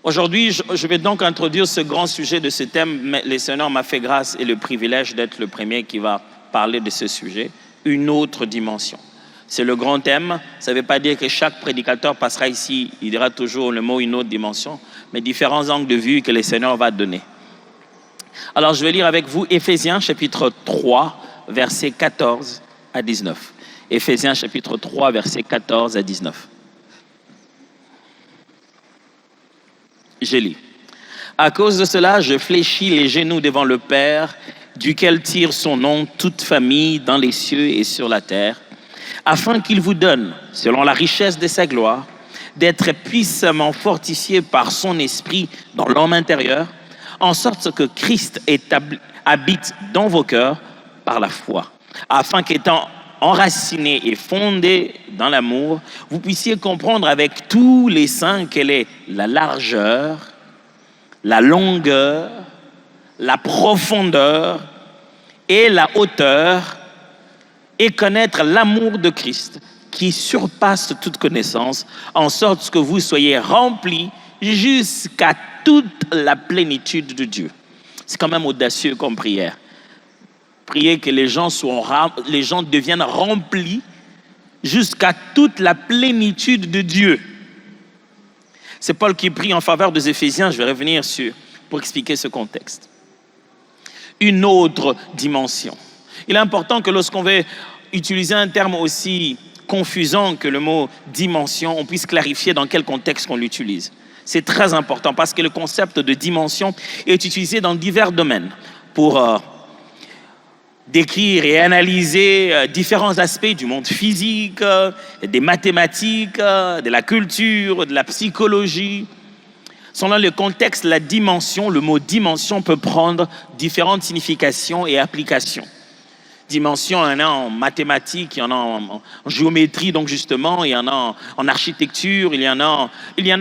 Aujourd'hui, je vais donc introduire ce grand sujet de ce thème, mais le Seigneur m'a fait grâce et le privilège d'être le premier qui va parler de ce sujet, une autre dimension. C'est le grand thème, ça ne veut pas dire que chaque prédicateur passera ici, il dira toujours le mot une autre dimension, mais différents angles de vue que le Seigneur va donner. Alors je vais lire avec vous Éphésiens chapitre 3, versets 14 à 19. Éphésiens chapitre 3, versets 14 à 19. Je lis. À cause de cela, je fléchis les genoux devant le Père, duquel tire son nom toute famille dans les cieux et sur la terre, afin qu'il vous donne, selon la richesse de sa gloire, d'être puissamment fortifié par son esprit dans l'homme intérieur, en sorte que Christ habite dans vos cœurs par la foi, afin qu'étant enraciné et fondé dans l'amour, vous puissiez comprendre avec tous les saints quelle est la largeur, la longueur, la profondeur et la hauteur, et connaître l'amour de Christ qui surpasse toute connaissance, en sorte que vous soyez remplis jusqu'à toute la plénitude de Dieu. C'est quand même audacieux comme prière. Prier que les gens deviennent remplis jusqu'à toute la plénitude de Dieu. C'est Paul qui prie en faveur des Éphésiens. Je vais revenir pour expliquer ce contexte. Une autre dimension. Il est important que lorsqu'on veut utiliser un terme aussi confusant que le mot dimension, on puisse clarifier dans quel contexte on l'utilise. C'est très important parce que le concept de dimension est utilisé dans divers domaines pour décrire et analyser différents aspects du monde physique, des mathématiques, de la culture, de la psychologie. Selon le contexte, la dimension, le mot dimension peut prendre différentes significations et applications. Dimension, il y en a en mathématiques, il y en a en géométrie, donc justement, il y en a en architecture, il y en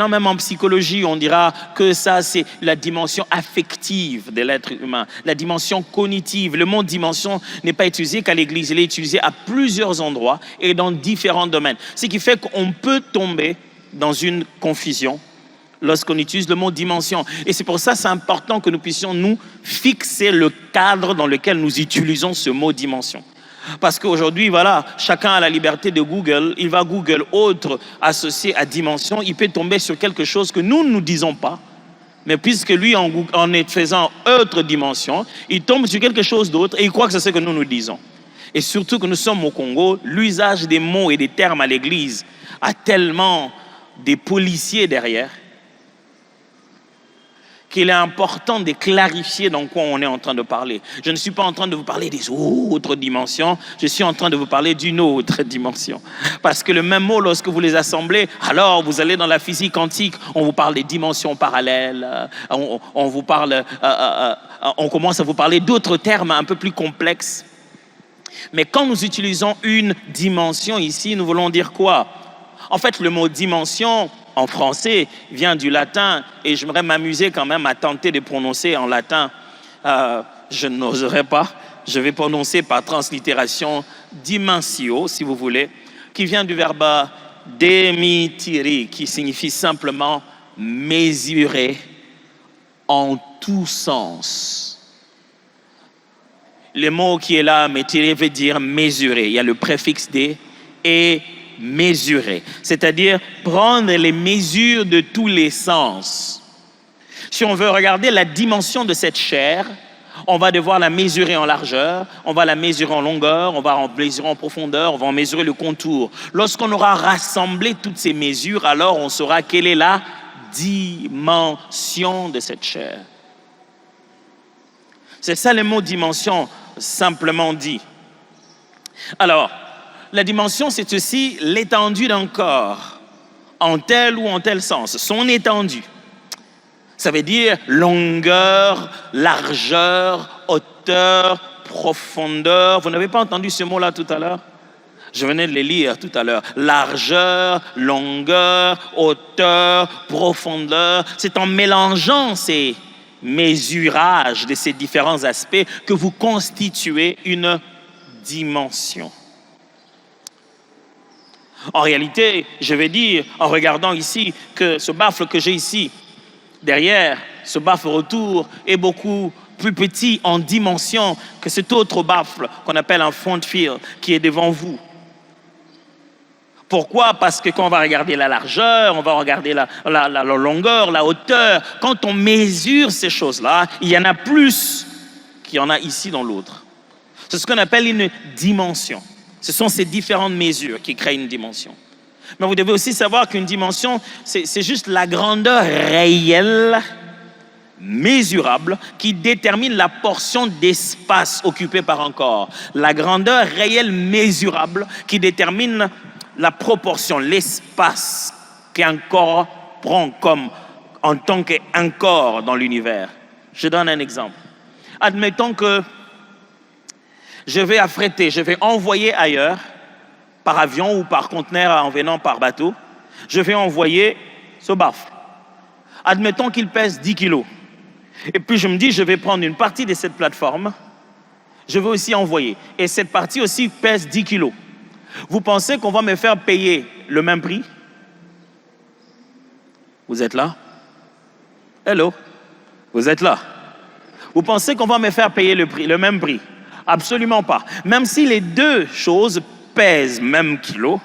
a même en psychologie. On dira que ça, c'est la dimension affective de l'être humain, la dimension cognitive. Le mot dimension n'est pas utilisé qu'à l'église, il est utilisé à plusieurs endroits et dans différents domaines. Ce qui fait qu'on peut tomber dans une confusion lorsqu'on utilise le mot dimension. Et c'est pour ça que c'est important que nous puissions nous fixer le cadre dans lequel nous utilisons ce mot dimension. Parce qu'aujourd'hui, voilà, chacun a la liberté de Google. Il va Google autre associé à dimension. Il peut tomber sur quelque chose que nous ne nous disons pas. Mais puisque lui, en faisant autre dimension, il tombe sur quelque chose d'autre et il croit que c'est ce que nous nous disons. Et surtout que nous sommes au Congo, l'usage des mots et des termes à l'église a tellement des policiers derrière qu'il est important de clarifier dans quoi on est en train de parler. Je ne suis pas en train de vous parler des autres dimensions, je suis en train de vous parler d'une autre dimension. Parce que le même mot, lorsque vous les assemblez, alors vous allez dans la physique quantique, on vous parle des dimensions parallèles, on commence à vous parler d'autres termes un peu plus complexes. Mais quand nous utilisons une dimension ici, nous voulons dire quoi? En fait, le mot dimension, en français, vient du latin et j'aimerais m'amuser quand même à tenter de prononcer en latin. Je n'oserais pas. Je vais prononcer par translittération dimensio, si vous voulez, qui vient du verbe demitiri, qui signifie simplement mesurer en tout sens. Le mot qui est là, métirer, veut dire mesurer. Il y a le préfixe des et mesurer, c'est-à-dire prendre les mesures de tous les sens. Si on veut regarder la dimension de cette chair, on va devoir la mesurer en largeur, on va la mesurer en longueur, on va en mesurer en profondeur, on va en mesurer le contour. Lorsqu'on aura rassemblé toutes ces mesures, alors on saura quelle est la dimension de cette chair. C'est ça le mot dimension, simplement dit. Alors, la dimension, c'est aussi l'étendue d'un corps, en tel ou en tel sens, son étendue. Ça veut dire longueur, largeur, hauteur, profondeur. Vous n'avez pas entendu ce mot-là tout à l'heure? Je venais de le lire tout à l'heure. Largeur, longueur, hauteur, profondeur. C'est en mélangeant ces mesurages de ces différents aspects que vous constituez une dimension. En réalité, je vais dire, en regardant ici, que ce baffle que j'ai ici, Derrière, ce baffle retour est beaucoup plus petit en dimension que cet autre baffle qu'on appelle un front field qui est devant vous. Pourquoi? Parce que quand on va regarder la largeur, on va regarder la longueur, la hauteur, quand on mesure ces choses-là, il y en a plus qu'il y en a ici dans l'autre. C'est ce qu'on appelle une dimension. Ce sont ces différentes mesures qui créent une dimension. Mais vous devez aussi savoir qu'une dimension, c'est juste la grandeur réelle, mesurable, qui détermine la portion d'espace occupée par un corps. La grandeur réelle mesurable qui détermine la proportion, l'espace qu'un corps prend comme en tant qu'un corps dans l'univers. Je donne un exemple. Admettons que je vais affréter, je vais envoyer ailleurs, par avion ou par conteneur en venant par bateau, je vais envoyer ce baffle. Admettons qu'il pèse 10 kilos. Et puis je me dis, je vais prendre une partie de cette plateforme, je vais aussi envoyer. Et cette partie aussi pèse 10 kilos. Vous pensez qu'on va me faire payer le même prix? Vous êtes là? Hello? Vous êtes là? Vous pensez qu'on va me faire payer le même prix? Absolument pas. Même si les deux choses pèsent même kilo,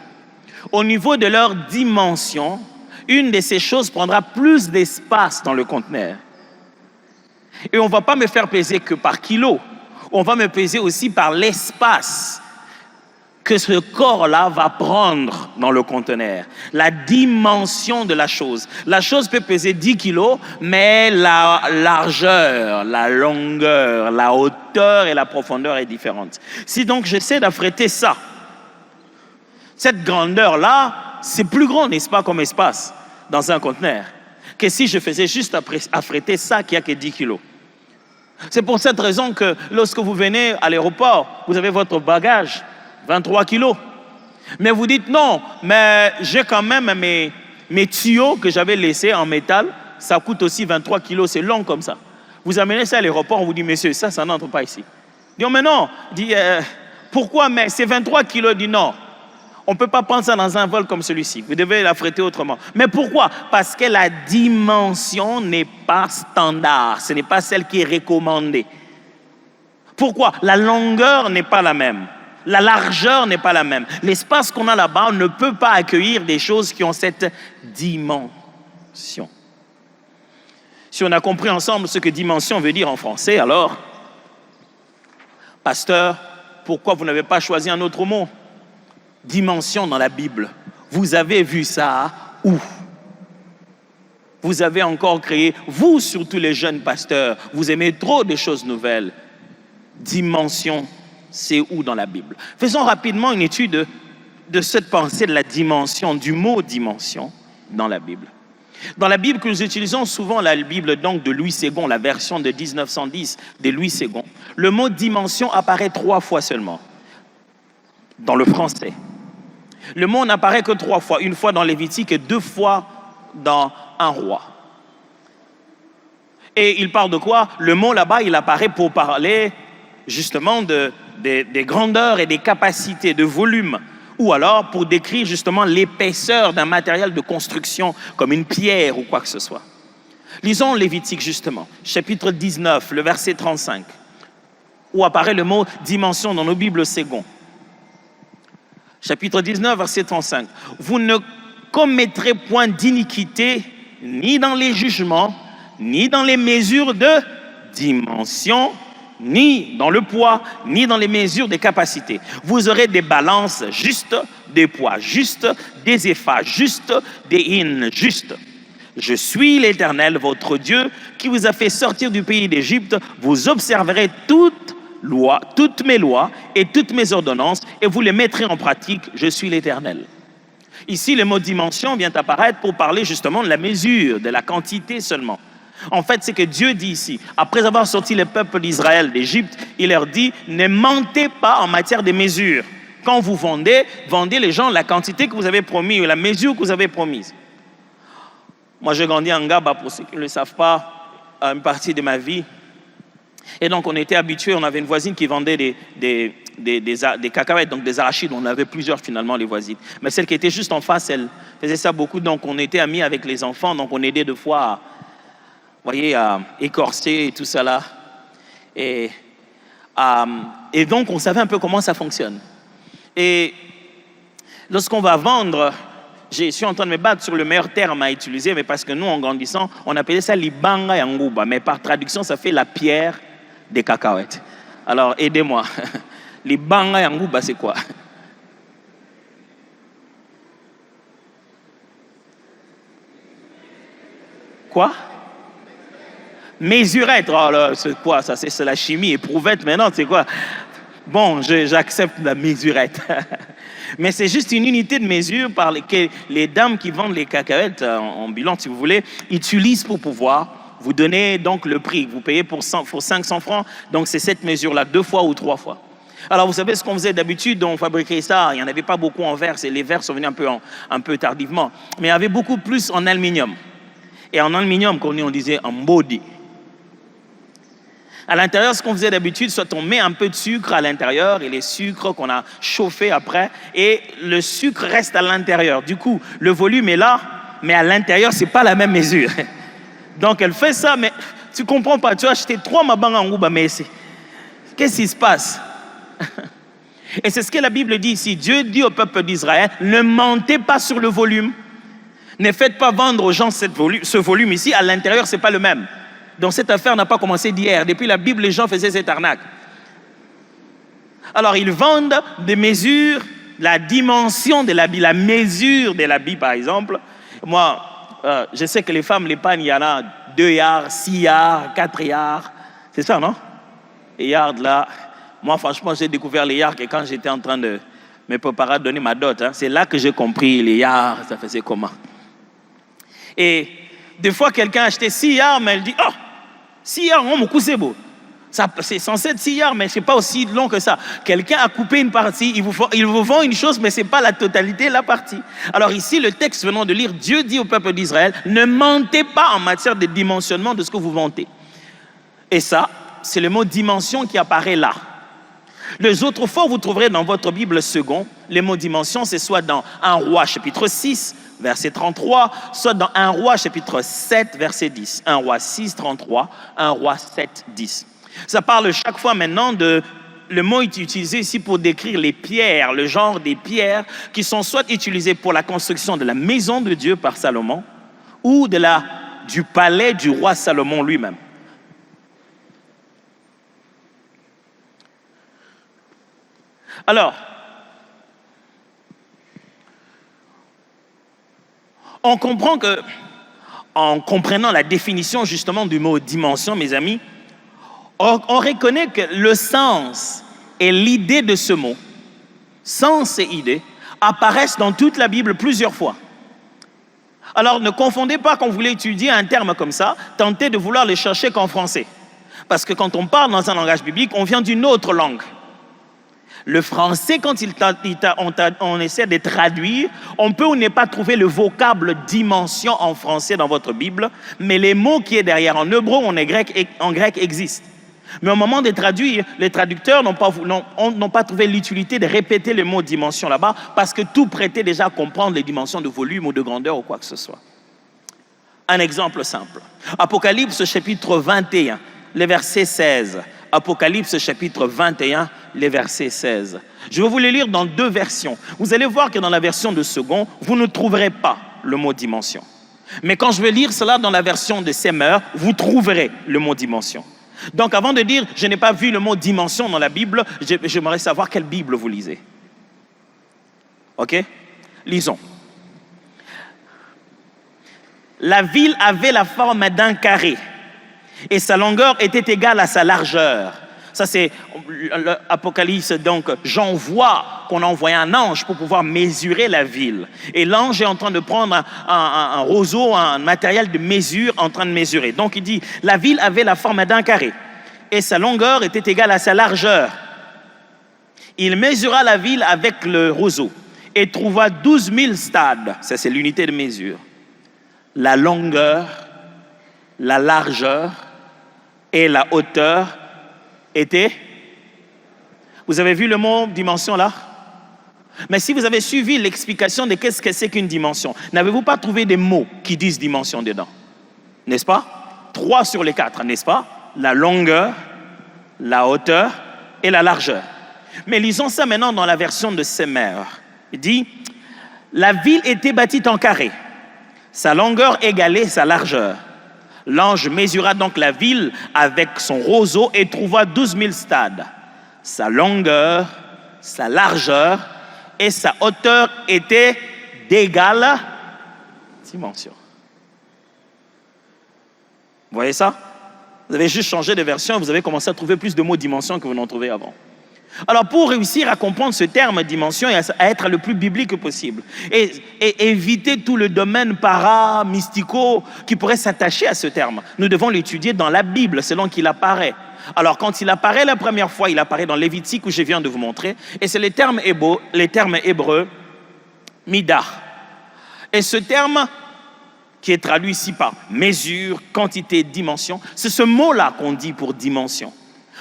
au niveau de leur dimension, une de ces choses prendra plus d'espace dans le conteneur. Et on ne va pas me faire peser que par kilo, on va me peser aussi par l'espace que ce corps-là va prendre dans le conteneur. La dimension de la chose. La chose peut peser 10 kilos, mais la largeur, la longueur, la hauteur et la profondeur est différente. Si donc j'essaie d'affréter ça, cette grandeur-là, c'est plus grand, n'est-ce pas, comme espace dans un conteneur, que si je faisais juste affréter ça qui a que 10 kilos. C'est pour cette raison que lorsque vous venez à l'aéroport, vous avez votre bagage, 23 kilos. Mais vous dites non, mais j'ai quand même mes tuyaux que j'avais laissés en métal, ça coûte aussi 23 kilos, c'est long comme ça. Vous amenez ça à l'aéroport, on vous dit, monsieur, ça n'entre pas ici. Dit, oh, mais non, dit, pourquoi, mais c'est 23 kilos, dit non. On ne peut pas prendre ça dans un vol comme celui-ci. Vous devez l'affréter autrement. Mais pourquoi? Parce que la dimension n'est pas standard. Ce n'est pas celle qui est recommandée. Pourquoi? La longueur n'est pas la même. La largeur n'est pas la même. L'espace qu'on a là-bas ne peut pas accueillir des choses qui ont cette dimension. Si on a compris ensemble ce que dimension veut dire en français, alors, pasteur, pourquoi vous n'avez pas choisi un autre mot? Dimension dans la Bible. Vous avez vu ça où? Vous avez encore créé, vous surtout les jeunes pasteurs, vous aimez trop des choses nouvelles. Dimension, c'est où dans la Bible? Faisons rapidement une étude de cette pensée de la dimension, du mot dimension dans la Bible. Dans la Bible que nous utilisons souvent, la Bible donc de Louis II, la version de 1910 de Louis II, le mot dimension apparaît 3 fois seulement dans le français. Le mot n'apparaît que 3 fois, une fois dans Lévitique et 2 fois dans un roi. Et il parle de quoi? Le mot là-bas, il apparaît pour parler justement des grandeurs et des capacités de volume, ou alors pour décrire justement l'épaisseur d'un matériel de construction, comme une pierre ou quoi que ce soit. Lisons Lévitique justement, chapitre 19, le verset 35, où apparaît le mot dimension dans nos Bibles secondes. Chapitre 19, verset 35. Vous ne commettrez point d'iniquité, ni dans les jugements, ni dans les mesures de dimension, ni dans le poids, ni dans les mesures des capacités. Vous aurez des balances justes, des poids justes, des éphas justes, des hins justes. Je suis l'Éternel, votre Dieu, qui vous a fait sortir du pays d'Égypte. Vous observerez toutes mes lois et toutes mes ordonnances, et vous les mettrez en pratique. Je suis l'Éternel. Ici, le mot dimension vient apparaître pour parler justement de la mesure, de la quantité seulement. En fait, c'est que Dieu dit ici, après avoir sorti le peuple d'Israël d'Égypte, il leur dit, ne mentez pas en matière de mesure. Quand vous vendez les gens la quantité que vous avez promis, ou la mesure que vous avez promise. Moi, j'ai grandi en Gaba, pour ceux qui ne le savent pas, une partie de ma vie. Et donc, on était habitués, on avait une voisine qui vendait des cacahuètes, donc des arachides. On avait plusieurs, finalement, les voisines. Mais celle qui était juste en face, elle faisait ça beaucoup. Donc, on était amis avec les enfants. Donc, on aidait deux fois voyez, écorché et tout ça là. Et donc, on savait un peu comment ça fonctionne. Et lorsqu'on va vendre, je suis en train de me battre sur le meilleur terme à utiliser, mais parce que nous, en grandissant, on appelait ça l'ibanga yanguba, mais par traduction, ça fait la pierre des cacahuètes. Alors, aidez-moi. L'ibanga yanguba, c'est quoi? Quoi? Mesurette. Oh là, c'est quoi ça? C'est la chimie. Éprouvette maintenant, c'est quoi? Bon, j'accepte la mesurette. Mais c'est juste une unité de mesure par laquelle les dames qui vendent les cacahuètes en bilan, si vous voulez, utilisent pour pouvoir vous donner donc le prix. Vous payez pour 500 francs, donc c'est cette mesure-là, 2 fois ou 3 fois. Alors, vous savez ce qu'on faisait d'habitude, on fabriquait ça, il n'y en avait pas beaucoup en verre, les verres sont venus un peu tardivement, mais il y avait beaucoup plus en aluminium. Et en aluminium, comme on disait, en body. À l'intérieur, ce qu'on faisait d'habitude, soit on met un peu de sucre à l'intérieur et les sucres qu'on a chauffés après, et le sucre reste à l'intérieur. Du coup, le volume est là, mais à l'intérieur, c'est pas la même mesure. Donc, elle fait ça, mais tu comprends pas. Tu as acheté 3 mabanga en Gouba, mais qu'est-ce qui se passe? Et c'est ce que la Bible dit ici. Dieu dit au peuple d'Israël, ne mentez pas sur le volume. Ne faites pas vendre aux gens ce volume ici. À l'intérieur, ce n'est pas le même. Donc cette affaire n'a pas commencé d'hier. Depuis la Bible, les gens faisaient cette arnaque. Alors ils vendent des mesures, la dimension de l'habit, la mesure de l'habit par exemple. Moi, je sais que les femmes, les pannes, il y en a 2 yards, 6 yards, 4 yards. C'est ça, non? Les yards là. Moi, franchement, j'ai découvert les yards que quand j'étais en train de me préparer à donner ma dot. Hein. C'est là que j'ai compris les yards, ça faisait comment. Et des fois, quelqu'un achetait 6 yards, mais elle dit, oh, 6 yards, mon coup, c'est beau. C'est censé être 6 yards, mais ce n'est pas aussi long que ça. Quelqu'un a coupé une partie, il vous vend une chose, mais ce n'est pas la totalité de la partie. Alors ici, le texte venant de lire, Dieu dit au peuple d'Israël, ne mentez pas en matière de dimensionnement de ce que vous vantez. Et ça, c'est le mot dimension qui apparaît là. Les autres fois, vous trouverez dans votre Bible second, les mots dimension, c'est soit dans 1 Roi chapitre 6, verset 33, soit dans 1 Roi chapitre 7, verset 10. 1 Roi 6, 33, 1 Roi 7, 10. Ça parle chaque fois maintenant de... Le mot est utilisé ici pour décrire les pierres, le genre des pierres qui sont soit utilisées pour la construction de la maison de Dieu par Salomon ou du palais du roi Salomon lui-même. Alors, on comprend que, en comprenant la définition justement du mot dimension, mes amis, on reconnaît que le sens et l'idée de ce mot, sens et idée, apparaissent dans toute la Bible plusieurs fois. Alors, ne confondez pas quand vous voulez étudier un terme comme ça, tentez de vouloir le chercher qu'en français. Parce que quand on parle dans un langage biblique, on vient d'une autre langue. Le français, quand on essaie de traduire, on peut ou ne pas trouver le vocable dimension en français dans votre Bible, mais les mots qui est derrière en hébreu ou en grec existent. Mais au moment de traduire, les traducteurs n'ont pas trouvé l'utilité de répéter le mot dimension là-bas parce que tout prêtait déjà à comprendre les dimensions de volume ou de grandeur ou quoi que ce soit. Un exemple simple. Apocalypse chapitre 21, le verset 16. Apocalypse chapitre 21, les versets 16. Je vais vous les lire dans 2 versions. Vous allez voir que dans la version de second, vous ne trouverez pas le mot dimension. Mais quand je vais lire cela dans la version de Semeur, vous trouverez le mot dimension. Donc avant de dire, je n'ai pas vu le mot dimension dans la Bible, j'aimerais savoir quelle Bible vous lisez. Ok? Lisons. La ville avait la forme d'un carré. Et sa longueur était égale à sa largeur. Ça, c'est l'Apocalypse. Donc, Jean voit qu'on a envoyé un ange pour pouvoir mesurer la ville. Et l'ange est en train de prendre un roseau, un matériel de mesure, en train de mesurer. Donc, il dit, la ville avait la forme d'un carré. Et sa longueur était égale à sa largeur. Il mesura la ville avec le roseau et trouva 12 000 stades. Ça, c'est l'unité de mesure. La longueur, la largeur et la hauteur étaient... Vous avez vu le mot dimension là? Mais si vous avez suivi l'explication de qu'est-ce que c'est qu'une dimension, n'avez-vous pas trouvé des mots qui disent dimension dedans? N'est-ce pas? 3 sur les 4, n'est-ce pas? La longueur, la hauteur et la largeur. Mais lisons ça maintenant dans la version de Semer. Il dit, la ville était bâtie en carré, sa longueur égalait sa largeur. L'ange mesura donc la ville avec son roseau et trouva 12 000 stades. Sa longueur, sa largeur et sa hauteur étaient d'égale dimension. Vous voyez ça? Vous avez juste changé de version et vous avez commencé à trouver plus de mots dimension que vous n'en trouvez avant. Alors, pour réussir à comprendre ce terme dimension et à être le plus biblique possible et éviter tout le domaine para-mystico qui pourrait s'attacher à ce terme, nous devons l'étudier dans la Bible selon qu'il apparaît. Alors, quand il apparaît la première fois, il apparaît dans Lévitique où je viens de vous montrer et c'est les termes hébreux midar. Et ce terme qui est traduit ici par mesure, quantité, dimension, c'est ce mot-là qu'on dit pour dimension.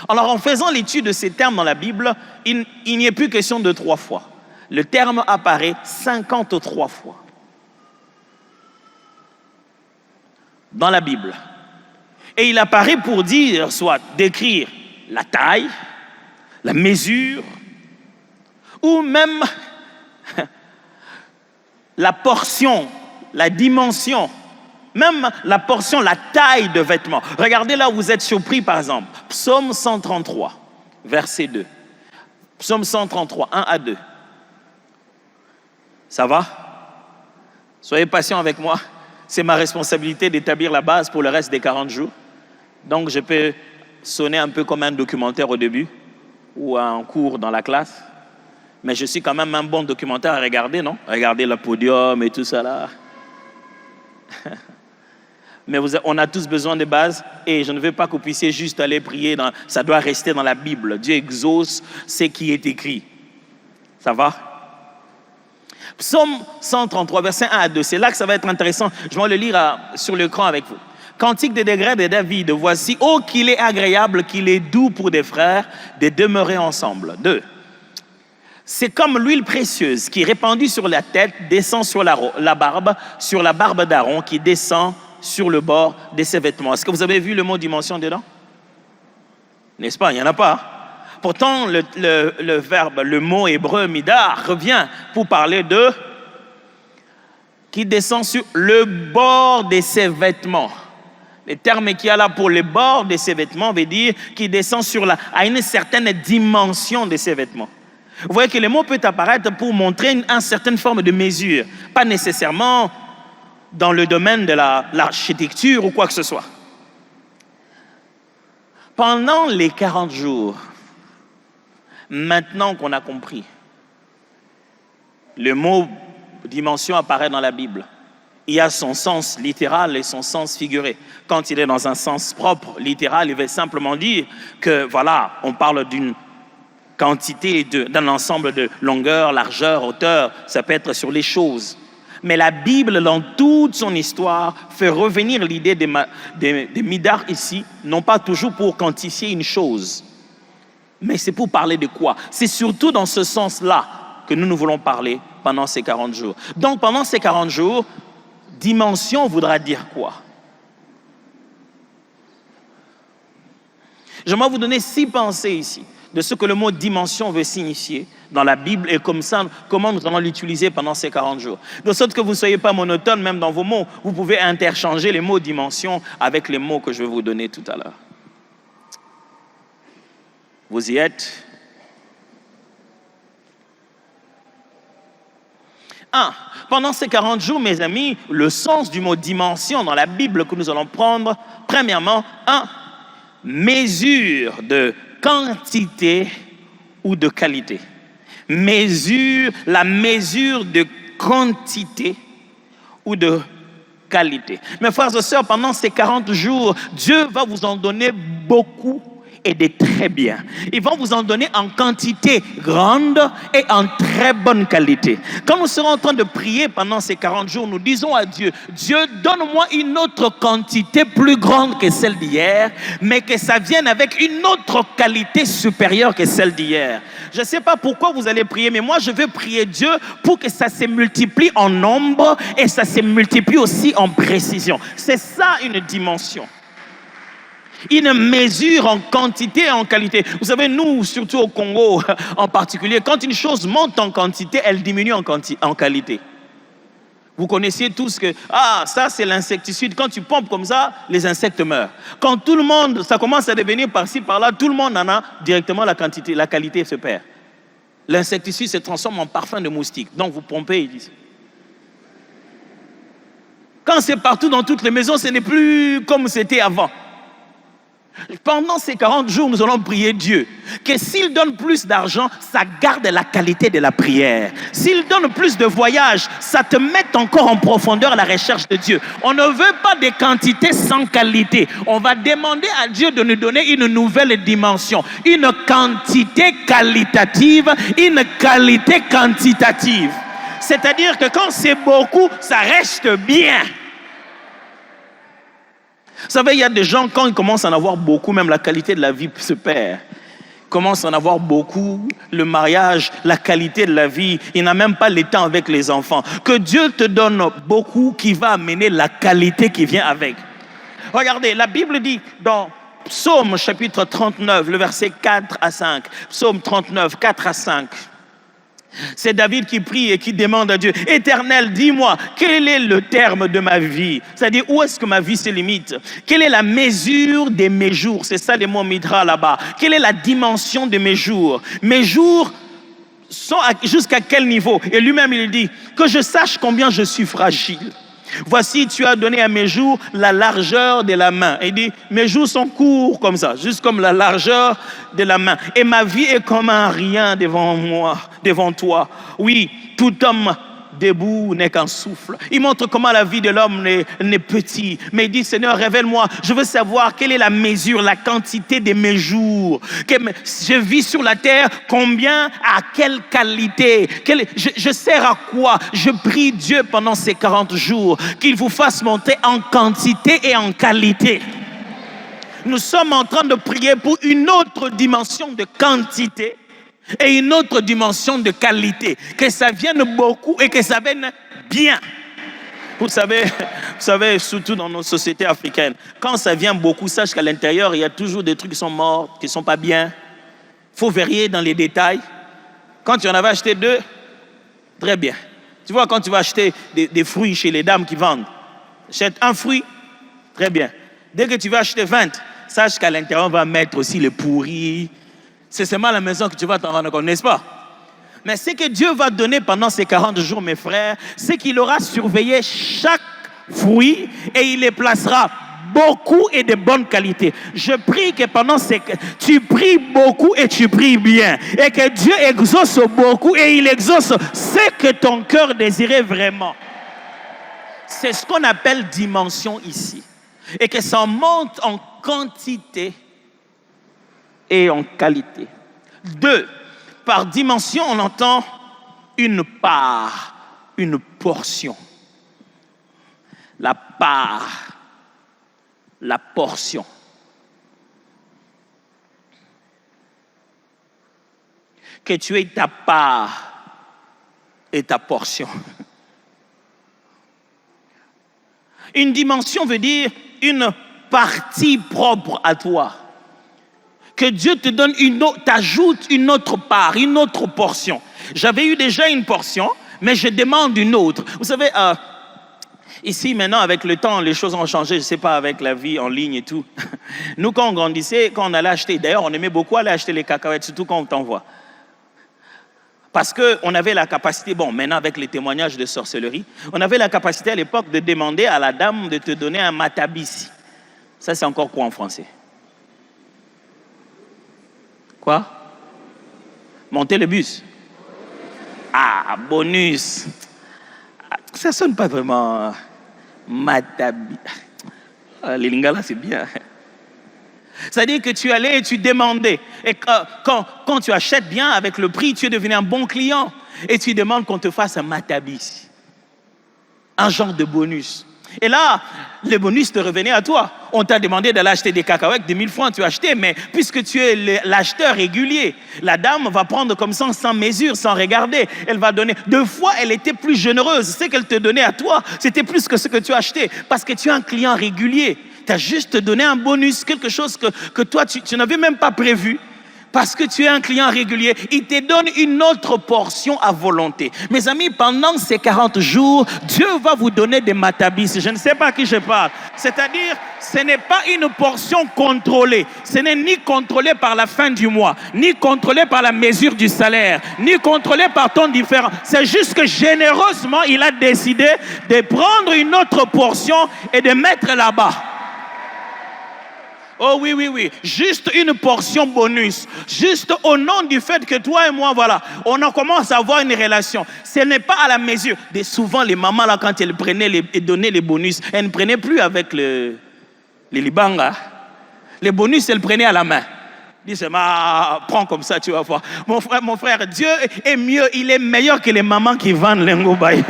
Alors, en faisant l'étude de ces termes dans la Bible, il n'y est plus question de 3 fois. Le terme apparaît 53 fois dans la Bible. Et il apparaît pour dire, soit décrire la taille, la mesure, ou même la portion, la dimension, même la portion, la taille de vêtements. Regardez là où vous êtes surpris, par exemple. Psaume 133, verset 2. Psaume 133, 1 à 2. Ça va? Soyez patient avec moi. C'est ma responsabilité d'établir la base pour le reste des 40 jours. Donc, je peux sonner un peu comme un documentaire au début ou un cours dans la classe. Mais je suis quand même un bon documentaire à regarder, non? Regardez le podium et tout ça là. Mais on a tous besoin de bases et je ne veux pas que vous puissiez juste aller prier. Ça doit rester dans la Bible. Dieu exauce ce qui est écrit. Ça va? Psaume 133, verset 1 à 2. C'est là que ça va être intéressant. Je vais le lire sur l'écran avec vous. Cantique des degrés de David. Voici, oh qu'il est agréable, qu'il est doux pour des frères de demeurer ensemble. 2. C'est comme l'huile précieuse qui, répandue sur la tête, descend sur la barbe d'Aaron, qui descend sur le bord de ses vêtements. Est-ce que vous avez vu le mot dimension dedans? N'est-ce pas? Il n'y en a pas. Pourtant, le verbe, le mot hébreu midar revient pour parler de qui descend sur le bord de ses vêtements. Le terme qu'il y a là pour le bord de ses vêtements veut dire qu'il descend à une certaine dimension de ses vêtements. Vous voyez que le mot peut apparaître pour montrer une certaine forme de mesure, pas nécessairement dans le domaine de l'architecture ou quoi que ce soit. Pendant les 40 jours, maintenant qu'on a compris, le mot dimension apparaît dans la Bible. Il y a son sens littéral et son sens figuré. Quand il est dans un sens propre, littéral, il veut simplement dire que, voilà, on parle d'une quantité, d'un ensemble de longueur, largeur, hauteur. Ça peut être sur les choses. Mais la Bible, dans toute son histoire, fait revenir l'idée des midar ici, non pas toujours pour quantifier une chose, mais c'est pour parler de quoi? C'est surtout dans ce sens-là que nous voulons parler pendant ces 40 jours. Donc, pendant ces 40 jours, dimension voudra dire quoi? J'aimerais vous donner 6 pensées ici de ce que le mot dimension veut signifier dans la Bible et comme ça, comment nous allons l'utiliser pendant ces 40 jours. De sorte que vous ne soyez pas monotone même dans vos mots. Vous pouvez interchanger les mots dimension avec les mots que je vais vous donner tout à l'heure. Vous y êtes? 1. Pendant ces 40 jours, mes amis, le sens du mot dimension dans la Bible que nous allons prendre, premièrement, 1. Mesure de quantité ou de qualité. La mesure de quantité ou de qualité. Mes frères et sœurs, pendant ces 40 jours, Dieu va vous en donner beaucoup et de très bien. Il va vous en donner en quantité grande et en très bonne qualité. Quand nous serons en train de prier pendant ces 40 jours, nous disons à Dieu, Dieu, donne-moi une autre quantité plus grande que celle d'hier, mais que ça vienne avec une autre qualité supérieure que celle d'hier. Je ne sais pas pourquoi vous allez prier, mais moi je veux prier Dieu pour que ça se multiplie en nombre et ça se multiplie aussi en précision. C'est ça une dimension. Une mesure en quantité et en qualité. Vous savez, nous, surtout au Congo en particulier, quand une chose monte en quantité, elle diminue en qualité. Vous connaissiez tous que, ça c'est l'insecticide. Quand tu pompes comme ça, les insectes meurent. Quand tout le monde, ça commence à devenir par-ci, par-là, tout le monde en a, directement la qualité se perd. L'insecticide se transforme en parfum de moustique. Donc vous pompez, ils disent. Quand c'est partout dans toutes les maisons, ce n'est plus comme c'était avant. Pendant ces 40 jours, nous allons prier Dieu que s'il donne plus d'argent, ça garde la qualité de la prière. S'il donne plus de voyages, ça te met encore en profondeur à la recherche de Dieu. On ne veut pas des quantités sans qualité. On va demander à Dieu de nous donner une nouvelle dimension, une quantité qualitative, une qualité quantitative. C'est-à-dire que quand c'est beaucoup, ça reste bien. Vous savez, il y a des gens, quand ils commencent à en avoir beaucoup, même la qualité de la vie se perd. Ils commencent à en avoir beaucoup, le mariage, la qualité de la vie, il n'a même pas le temps avec les enfants. Que Dieu te donne beaucoup qui va amener la qualité qui vient avec. Regardez, la Bible dit dans Psaume chapitre 39, le verset 4 à 5. Psaume 39, 4 à 5. C'est David qui prie et qui demande à Dieu, Éternel, dis-moi, quel est le terme de ma vie? C'est-à-dire, où est-ce que ma vie se limite? Quelle est la mesure de mes jours? C'est ça les mots Mitra là-bas. Quelle est la dimension de mes jours? Mes jours sont jusqu'à quel niveau? Et lui-même, il dit, que je sache combien je suis fragile. Voici, tu as donné à mes jours la largeur de la main. Il dit, mes jours sont courts comme ça, juste comme la largeur de la main. Et ma vie est comme un rien devant moi, devant toi. Oui, tout homme debout n'est qu'un souffle. Il montre comment la vie de l'homme n'est petit. Mais il dit, Seigneur, révèle-moi. Je veux savoir quelle est la mesure, la quantité de mes jours. Je vis sur la terre, combien, à quelle qualité, je sers à quoi? Je prie Dieu pendant ces 40 jours, qu'il vous fasse monter en quantité et en qualité. Nous sommes en train de prier pour une autre dimension de quantité et une autre dimension de qualité, que ça vienne beaucoup et que ça vienne bien. Vous savez, surtout dans nos sociétés africaines, quand ça vient beaucoup, sache qu'à l'intérieur, il y a toujours des trucs qui sont morts, qui ne sont pas bien. Il faut vérifier dans les détails. Quand tu en avais acheté 2, très bien. Tu vois, quand tu vas acheter des fruits chez les dames qui vendent, achète un fruit, très bien. Dès que tu vas acheter 20, sache qu'à l'intérieur, on va mettre aussi les pourris. C'est seulement à la maison que tu vas t'en rendre compte, n'est-ce pas? Mais ce que Dieu va donner pendant ces 40 jours, mes frères, c'est qu'il aura surveillé chaque fruit et il les placera beaucoup et de bonne qualité. Je prie que pendant tu pries beaucoup et tu pries bien. Et que Dieu exauce beaucoup et il exauce ce que ton cœur désirait vraiment. C'est ce qu'on appelle dimension ici. Et que ça monte en quantité et en qualité. 2, par dimension, on entend une part, une portion. La part, la portion. Que tu aies ta part et ta portion. Une dimension veut dire une partie propre à toi. Que Dieu te donne t'ajoute une autre part, une autre portion. J'avais eu déjà une portion, mais je demande une autre. Vous savez, ici maintenant, avec le temps, les choses ont changé. Je ne sais pas, avec la vie en ligne et tout. Nous, quand on grandissait, quand on allait acheter, d'ailleurs, on aimait beaucoup aller acheter les cacahuètes, surtout quand on t'envoie. Parce qu'on avait la capacité, maintenant avec les témoignages de sorcellerie, on avait la capacité à l'époque de demander à la dame de te donner un matabis. Ça, c'est encore quoi en français? Quoi? Monter le bus. Bonus. Ça sonne pas vraiment matabi. Les lingala, c'est bien. C'est-à-dire que tu allais et tu demandais. Et quand tu achètes bien avec le prix, tu es devenu un bon client. Et tu demandes qu'on te fasse un matabis. Un genre de bonus. Et là, le bonus te revenait à toi. On t'a demandé d'aller acheter des cacahuètes de 1000 francs, tu as acheté, mais puisque tu es l'acheteur régulier, la dame va prendre comme ça sans mesure, sans regarder. Elle va donner. 2 fois, elle était plus généreuse. Ce qu'elle te donnait à toi, c'était plus que ce que tu as acheté. Parce que tu es un client régulier. t'a juste donné un bonus, quelque chose que toi, tu n'avais même pas prévu. Parce que tu es un client régulier, il te donne une autre portion à volonté. Mes amis, pendant ces 40 jours, Dieu va vous donner des matabis. Je ne sais pas à qui je parle. C'est-à-dire, ce n'est pas une portion contrôlée. Ce n'est ni contrôlé par la fin du mois, ni contrôlé par la mesure du salaire, ni contrôlé par ton différent. C'est juste que généreusement, il a décidé de prendre une autre portion et de mettre là-bas. Oh oui, juste une portion bonus, juste au nom du fait que toi et moi, voilà, on commence à avoir une relation. Ce n'est pas à la mesure. Souvent, les mamans, là, quand elles prenaient et donnaient les bonus, elles ne prenaient plus avec les libanga. Les bonus, elles prenaient à la main. Ils disaient, prends comme ça, tu vas voir. Mon frère, Dieu est mieux, il est meilleur que les mamans qui vendent l'engobay.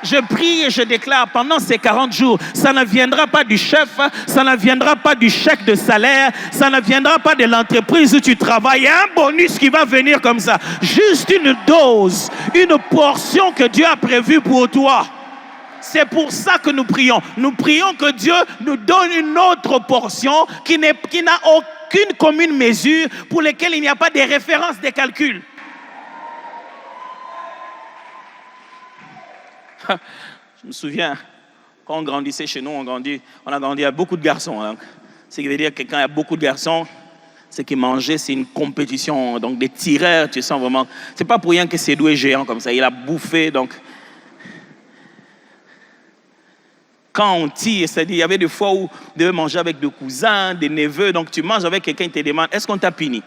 Je prie et je déclare pendant ces 40 jours, ça ne viendra pas du chef, ça ne viendra pas du chèque de salaire, ça ne viendra pas de l'entreprise où tu travailles. Il y a un bonus qui va venir comme ça. Juste une dose, une portion que Dieu a prévue pour toi. C'est pour ça que nous prions. Nous prions que Dieu nous donne une autre portion qui n'a aucune commune mesure, pour laquelle il n'y a pas de références, de calculs. Je me souviens, quand on grandissait chez nous, on a grandi avec beaucoup de garçons. Hein. Ce qui veut dire que quand il y a beaucoup de garçons, ce qu'ils mangeaient, c'est une compétition. Donc des tireurs, tu sens vraiment. C'est pas pour rien que c'est doué géant comme ça. Il a bouffé. Donc, quand on tire, c'est-à-dire il y avait des fois où on devait manger avec des cousins, des neveux. Donc tu manges avec quelqu'un, il te demande, est-ce qu'on t'a puni?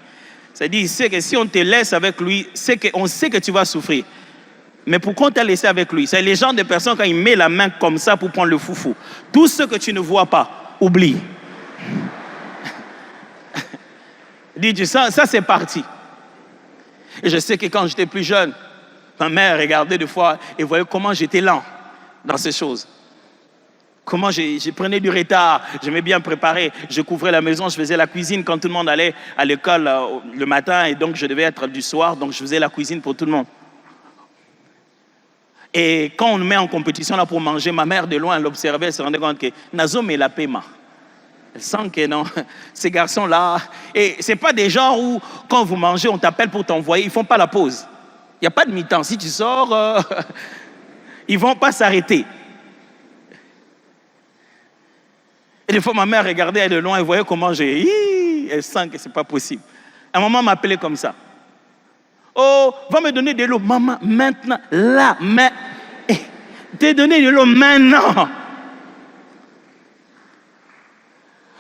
C'est-à-dire, il sait que si on te laisse avec lui, on sait que tu vas souffrir. Mais pourquoi on t'a laissé avec lui? C'est les gens de personnes, quand il met la main comme ça pour prendre le foufou. Tout ce que tu ne vois pas, oublie. Dis-tu, ça c'est parti. Et je sais que quand j'étais plus jeune, ma mère regardait des fois et voyait comment j'étais lent dans ces choses. Comment je prenais du retard, je m'ai bien préparé, je couvrais la maison, je faisais la cuisine quand tout le monde allait à l'école le matin et donc je devais être du soir, donc je faisais la cuisine pour tout le monde. Et quand on nous met en compétition là pour manger, ma mère de loin, elle observait, elle se rendait compte que Nazo met la paiement. Elle sent que non, ces garçons-là, et c'est pas des gens où quand vous mangez, on t'appelle pour t'envoyer, ils font pas la pause. Il n'y a pas de mi-temps. Si tu sors, ils vont pas s'arrêter. Et des fois, ma mère regardait de loin et voyait comment elle sent que c'est pas possible. À un moment, elle m'appelait comme ça. Oh, va me donner de l'eau. Maman, maintenant, là, mais te donner de l'eau maintenant.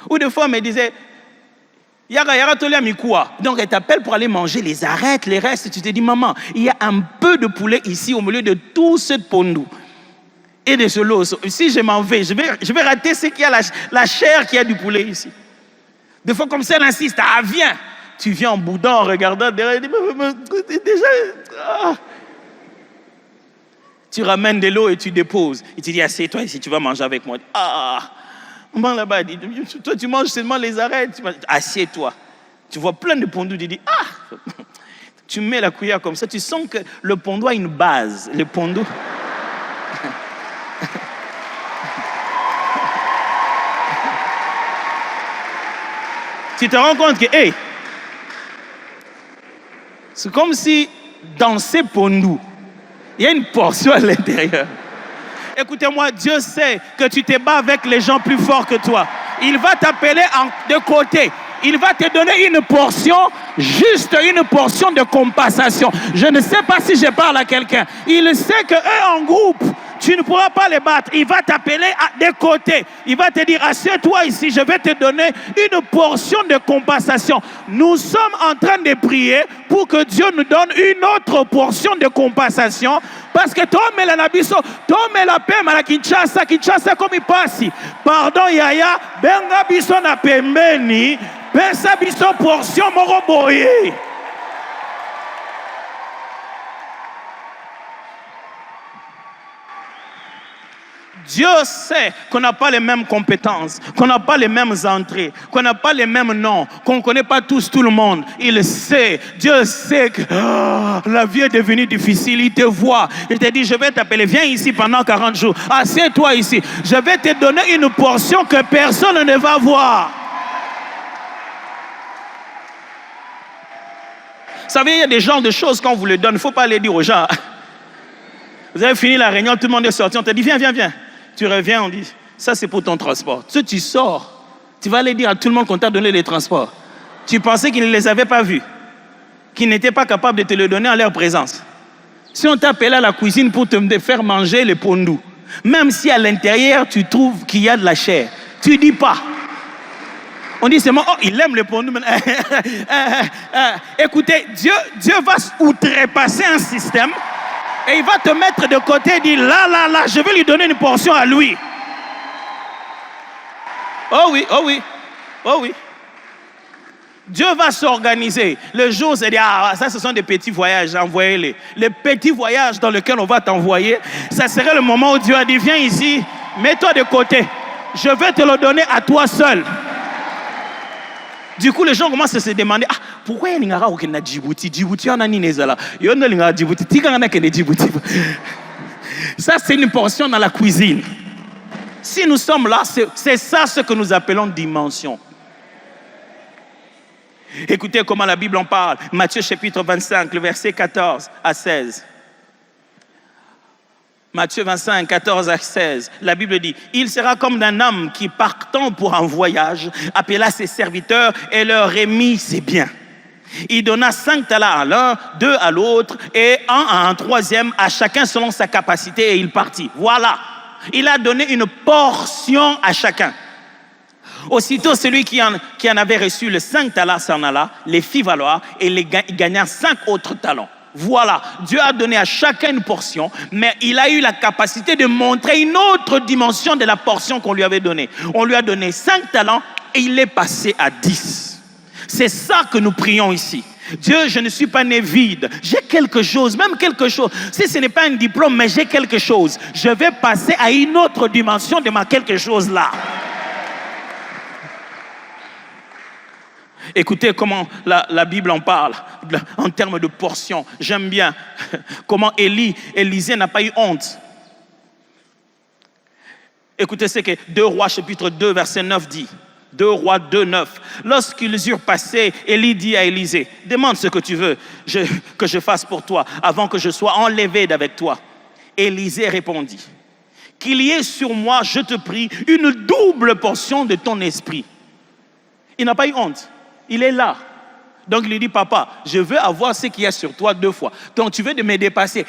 Ou des fois, elle me disait, Yara Tolia Mikoua. Donc, elle t'appelle pour aller manger, les arrêtes, les restes. Tu te dis, maman, il y a un peu de poulet ici au milieu de tout ce pondou. Et de ce lot. Si je m'en vais, je vais rater ce qu'il y a, la chair qui a du poulet ici. Des fois, comme ça, elle insiste, viens. Tu viens en boudant, en regardant derrière. Déjà. Tu ramènes de l'eau et tu déposes. Et tu dis, assieds-toi ici, tu vas manger avec moi. Maman là-bas, dit, toi, tu manges seulement les arêtes. Assieds-toi. Tu vois plein de pondous, tu dis, tu mets la cuillère comme ça, tu sens que le pondou a une base. Le pondou. Tu te rends compte que, c'est comme si dans ces pondous, il y a une portion à l'intérieur. Écoutez-moi, Dieu sait que tu te bats avec les gens plus forts que toi. Il va t'appeler de côté. Il va te donner une portion, juste une portion de compensation. Je ne sais pas si je parle à quelqu'un. Il sait qu'eux en groupe, tu ne pourras pas les battre. Il va t'appeler de côté. Il va te dire, assieds-toi ici, je vais te donner une portion de compensation. Nous sommes en train de prier pour que Dieu nous donne une autre portion de compensation. Parce que toi, mais la biso, toi, mais la paix, mais la Kinshasa comme il passe. Pardon, Yaya, benga biso na pembeni, pensa biso portion moroboye. Dieu sait qu'on n'a pas les mêmes compétences, qu'on n'a pas les mêmes entrées, qu'on n'a pas les mêmes noms, qu'on ne connaît pas tous tout le monde. Il sait, Dieu sait que la vie est devenue difficile. Il te voit. Il te dit, je vais t'appeler, viens ici pendant 40 jours. Assieds-toi ici. Je vais te donner une portion que personne ne va voir. Vous savez, il y a des genres de choses quand on vous les donne, il ne faut pas les dire aux gens. Vous avez fini la réunion, tout le monde est sorti, on te dit, viens, viens, viens. Tu reviens, on dit, ça c'est pour ton transport. Tu sors, tu vas aller dire à tout le monde qu'on t'a donné les transports. Tu pensais qu'ils ne les avaient pas vus, qu'ils n'étaient pas capables de te le donner en leur présence. Si on t'appelait à la cuisine pour te faire manger les pondous, même si à l'intérieur tu trouves qu'il y a de la chair, tu ne dis pas. On dit seulement, oh, il aime les pondous. Écoutez, Dieu va outrepasser un système. Et il va te mettre de côté et dire, là, je vais lui donner une portion à lui. Oh oui, oh oui, oh oui. Dieu va s'organiser. Le jour, c'est dire, ça, ce sont des petits voyages, envoyez-les. Les petits voyages dans lesquels on va t'envoyer, ça serait le moment où Dieu a dit, viens ici, mets-toi de côté. Je vais te le donner à toi seul. Du coup, les gens commencent à se demander, pourquoi il y a un Djibouti? Djibouti, on a ni Nezala. Il y a un Djibouti. Ça, c'est une portion dans la cuisine. Si nous sommes là, c'est ça ce que nous appelons dimension. Écoutez comment la Bible en parle. Matthieu chapitre 25, le verset 14 à 16. Matthieu 25, 14 à 16, la Bible dit, il sera comme d'un homme qui partant pour un voyage, appela ses serviteurs et leur remit ses biens. Il donna 5 talents à l'un, 2 à l'autre et 1 à un troisième, à chacun selon sa capacité et il partit. Voilà, il a donné une portion à chacun. Aussitôt, celui qui en avait reçu les 5 talents s'en alla, les fit valoir et il gagna 5 autres talents. Voilà, Dieu a donné à chacun une portion, mais il a eu la capacité de montrer une autre dimension de la portion qu'on lui avait donnée. On lui a donné 5 talents et il est passé à 10. C'est ça que nous prions ici. Dieu, je ne suis pas né vide. J'ai quelque chose, même quelque chose. Si ce n'est pas un diplôme, mais j'ai quelque chose. Je vais passer à une autre dimension de ma quelque chose là. Écoutez comment la Bible en parle en termes de portions. J'aime bien comment Élisée n'a pas eu honte. Écoutez ce que 2 Rois chapitre 2 verset 9 dit. 2 Rois 2, 9. Lorsqu'ils eurent passé, Élie dit à Élisée, demande ce que tu veux que je fasse pour toi avant que je sois enlevé d'avec toi. Élisée répondit, qu'il y ait sur moi, je te prie, une double portion de ton esprit. Il n'a pas eu honte. Il est là. Donc il lui dit, papa, je veux avoir ce qu'il y a sur toi 2 fois. Donc tu veux me dépasser.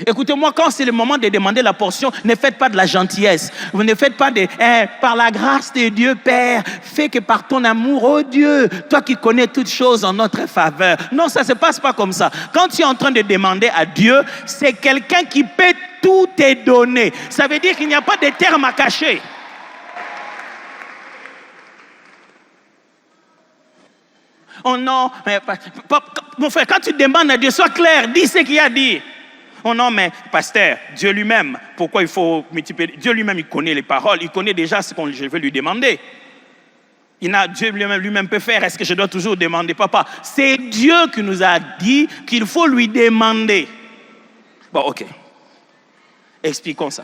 Écoutez-moi, quand c'est le moment de demander la portion, ne faites pas de la gentillesse. Vous ne faites pas de par la grâce de Dieu, Père, fais que par ton amour, oh Dieu, toi qui connais toutes choses en notre faveur. Non, ça ne se passe pas comme ça. Quand tu es en train de demander à Dieu, c'est quelqu'un qui peut tout te donner. Ça veut dire qu'il n'y a pas de termes à cacher. Oh non, mon frère, quand tu demandes à Dieu, sois clair, dis ce qu'il y a à dire. Oh non, mais pasteur, Dieu lui-même, pourquoi il faut multiplier? Dieu lui-même, il connaît les paroles, il connaît déjà ce que je vais lui demander. Dieu lui-même peut faire, est-ce que je dois toujours demander, papa? C'est Dieu qui nous a dit qu'il faut lui demander. Bon, ok. Expliquons ça.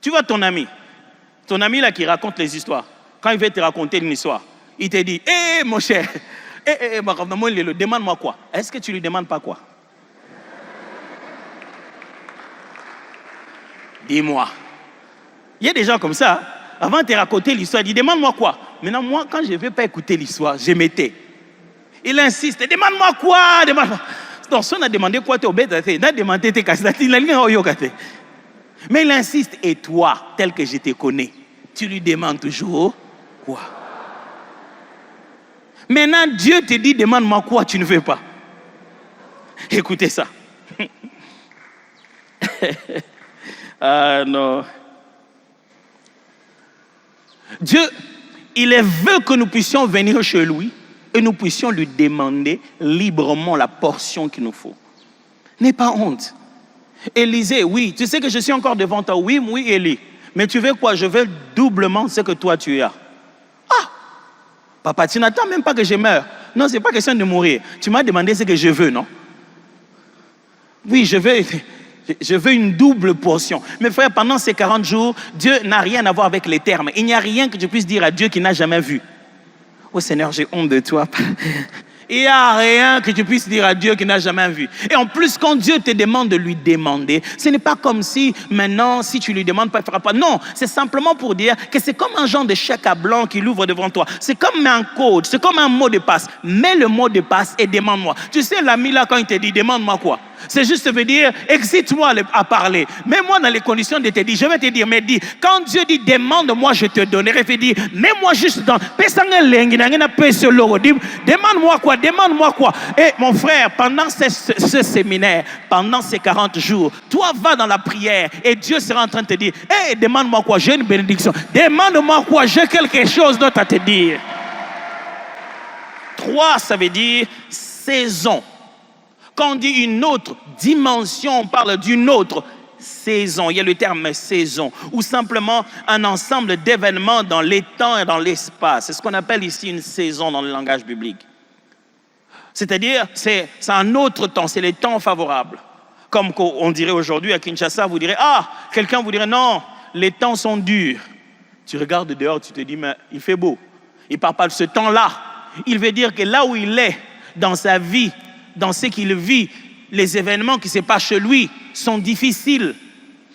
Tu vois ton ami là qui raconte les histoires, quand il veut te raconter une histoire, il te dit, hé mon cher, demande-moi quoi? Est-ce que tu lui demandes pas quoi? Dis-moi. Il y a des gens comme ça, avant de te raconter l'histoire, il dit, demande-moi quoi? Maintenant, moi, quand je ne veux pas écouter l'histoire, je m'étais. Il insiste, demande-moi quoi? Demande-moi. Donc, si on a demandé quoi, tu as demandé tes cassettes, mais il insiste, et toi, tel que je te connais, tu lui demandes toujours quoi? Maintenant, Dieu te dit, demande-moi quoi, tu ne veux pas. Écoutez ça. Ah non. Dieu, il veut que nous puissions venir chez lui et nous puissions lui demander librement la portion qu'il nous faut. N'aie pas honte. Élisée, oui, tu sais que je suis encore devant toi. Oui, oui, Élie. Mais tu veux quoi? Je veux doublement ce que toi tu as. Ah! Papa, tu n'attends même pas que je meure. Non, ce n'est pas question de mourir. Tu m'as demandé ce que je veux, non? Oui, je veux une double portion. Mes frères, pendant ces 40 jours, Dieu n'a rien à voir avec les termes. Il n'y a rien que je puisse dire à Dieu qu'il n'a jamais vu. Oh Seigneur, j'ai honte de toi. Il n'y a rien que tu puisses dire à Dieu qu'il n'a jamais vu. Et en plus, quand Dieu te demande de lui demander, ce n'est pas comme si maintenant, si tu lui demandes pas, il ne fera pas. Non, c'est simplement pour dire que c'est comme un genre de chèque à blanc qu'il ouvre devant toi. C'est comme un code, c'est comme un mot de passe. Mets le mot de passe et demande-moi. Tu sais, l'ami là, quand il te dit, demande-moi quoi? C'est juste veut dire, excite-moi à parler. Mets-moi dans les conditions de te dire. Je vais te dire, mais dis, quand Dieu dit, demande-moi, je te donnerai. Il dit, mets-moi juste dans. Demande-moi quoi? Demande-moi quoi? Et mon frère, pendant ce séminaire, pendant ces 40 jours, toi va dans la prière et Dieu sera en train de te dire, hey, demande-moi quoi? J'ai une bénédiction. Demande-moi quoi? J'ai quelque chose d'autre à te dire. 3, ça veut dire saison. Quand on dit une autre dimension, on parle d'une autre saison. Il y a le terme saison, ou simplement un ensemble d'événements dans les temps et dans l'espace. C'est ce qu'on appelle ici une saison dans le langage biblique. C'est-à-dire, c'est un autre temps, c'est les temps favorables. Comme on dirait aujourd'hui à Kinshasa, vous direz, ah, quelqu'un vous dirait, non, les temps sont durs. Tu regardes dehors, tu te dis, mais il fait beau. Il ne parle pas de ce temps-là. Il veut dire que là où il est, dans sa vie, dans ce qu'il vit, les événements qui se passent chez lui sont difficiles.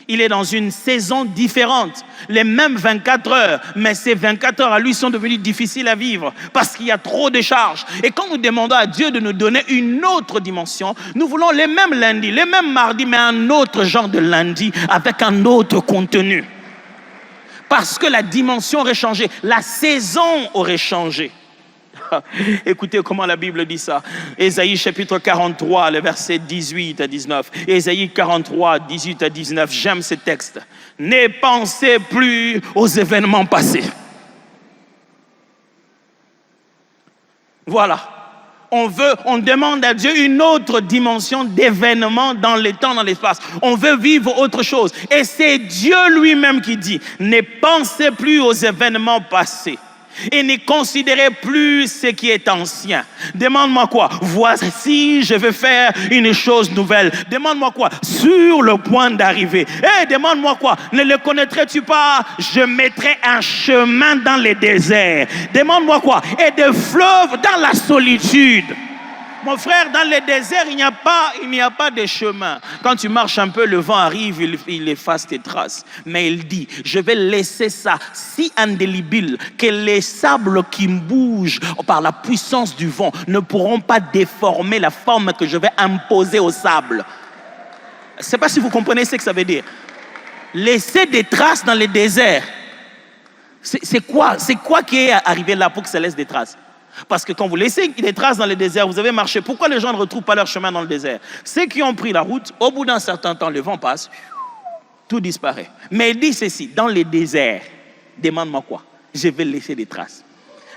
Il est dans une saison différente. Les mêmes 24 heures, mais ces 24 heures à lui sont devenues difficiles à vivre parce qu'il y a trop de charges. Et quand nous demandons à Dieu de nous donner une autre dimension, nous voulons les mêmes lundis, les mêmes mardis, mais un autre genre de lundi avec un autre contenu. Parce que la dimension aurait changé, la saison aurait changé. Écoutez comment la Bible dit ça. Ésaïe chapitre 43, le verset 18 à 19. Ésaïe 43, 18 à 19. J'aime ce texte. Ne pensez plus aux événements passés. Voilà. On demande à Dieu une autre dimension d'événements dans le temps, dans l'espace. On veut vivre autre chose. Et c'est Dieu lui-même qui dit, ne pensez plus aux événements passés. Et ne considérez plus ce qui est ancien. Demande-moi quoi? Voici, je vais faire une chose nouvelle. Demande-moi quoi? Sur le point d'arriver. Demande-moi quoi? Ne le connaîtrais-tu pas? Je mettrai un chemin dans les déserts. Demande-moi quoi? Et des fleuves dans la solitude. Mon frère, dans le désert, il n'y a pas de chemin. Quand tu marches un peu, le vent arrive, il efface tes traces. Mais il dit, je vais laisser ça si indélébile que les sables qui bougent par la puissance du vent ne pourront pas déformer la forme que je vais imposer au sable. Je ne sais pas si vous comprenez ce que ça veut dire. Laisser des traces dans le désert. C'est quoi qui est arrivé là pour que ça laisse des traces? Parce que quand vous laissez des traces dans le désert, vous avez marché. Pourquoi les gens ne retrouvent pas leur chemin dans le désert? Ceux qui ont pris la route, au bout d'un certain temps, le vent passe, tout disparaît. Mais il dit ceci, dans le désert, demande-moi quoi? Je vais laisser des traces.